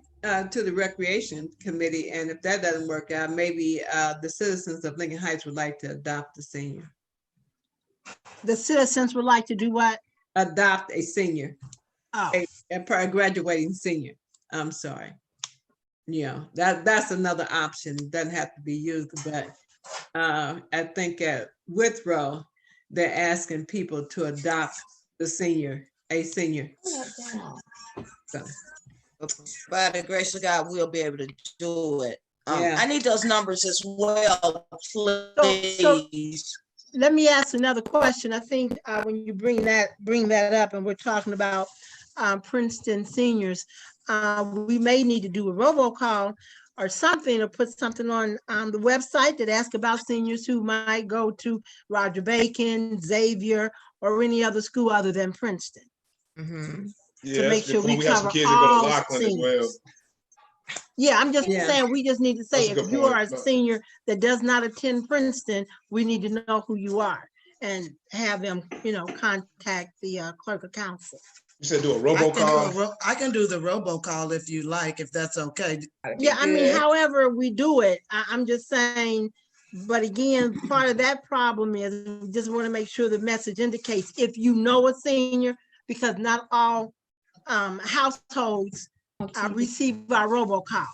to the Recreation Committee, and if that doesn't work out, maybe the citizens of Lincoln Heights would like to adopt a senior. The citizens would like to do what? Adopt a senior, Oh, a graduating senior. I'm sorry. That's another option. Doesn't have to be used, but I think at Withrow, they're asking people to adopt a senior. So. By the grace of God, we'll be able to do it. Yeah. I need those numbers as well, So- please. Let me ask another question. I think when you bring that up and we're talking about Princeton seniors, we may need to do a robocall or something, or put something on the website that asks about seniors who might go to Roger Bacon, Xavier, or any other school other than Princeton. Mhm. Yeah, make that's a sure good point. we We have some cover kids that go to all Lockland as well. seniors. Yeah, I'm just Yeah. saying, we just need to say, That's a if good you point. are a senior that does not attend Princeton, we need to know who you are and have them, contact the clerk of council. You said do a I can do the robocall if you like, if that's okay. That'd be Yeah, I mean, good. however we do it, I'm just saying, but again, part of that problem is we just want to make sure the message indicates if you know a senior, because not all households receive our robocall.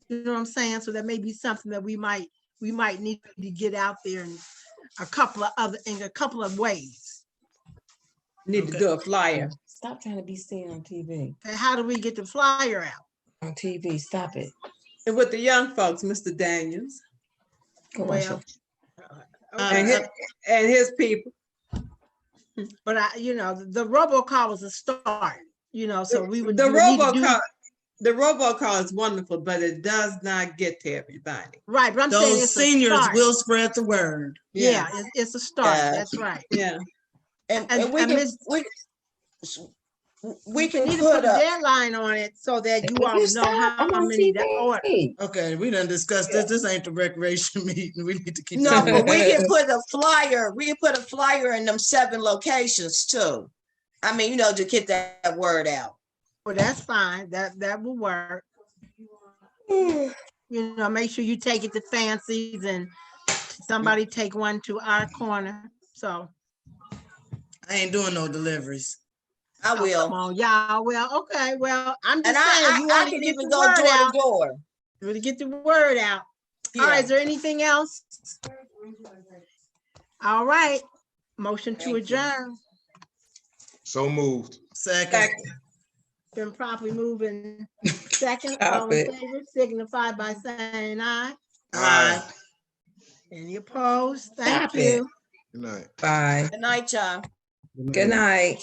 You know what I'm saying? So that may be something that we might need to get out there in a couple of ways. Need to do a flyer. Stop trying to be seen on TV. Okay, how do we get the flyer out? On TV, stop it. And with the young folks, Mr. Daniels Well, and his people. but the robocall was a start, so we would. The we would need to do- robocall is wonderful, but it does not get to everybody. Right, but I'm saying Those it's a seniors start. will spread the word. Yeah, it's a start. Yeah. That's right. Yeah. And And we Miss- can Need to put put a a, deadline on it so that you all You know stop, I'm how on many to order. TV. Okay, we done discussed this. This ain't the recreation meeting. We need to keep. no, going. but we can put a flyer in them 7 locations too. I mean, to get that word out. Well, that's fine. That will work. Make sure you take it to Fancy's and somebody take one to our corner. So. I ain't doing no deliveries. I Oh, will. come on, y'all. Well, okay. Well, I'm And just saying, you I want to can get even the go word door to out. door. Really get the word out. All right, Yeah. is there anything else? All right, motion to Thank you. adjourn. So moved. Second. Been properly moving. Second, Stop all in it. favor, signify by saying aye. Aye. Any opposed? Thank Stop it. you. Good night. Bye. Good night, y'all. Good night.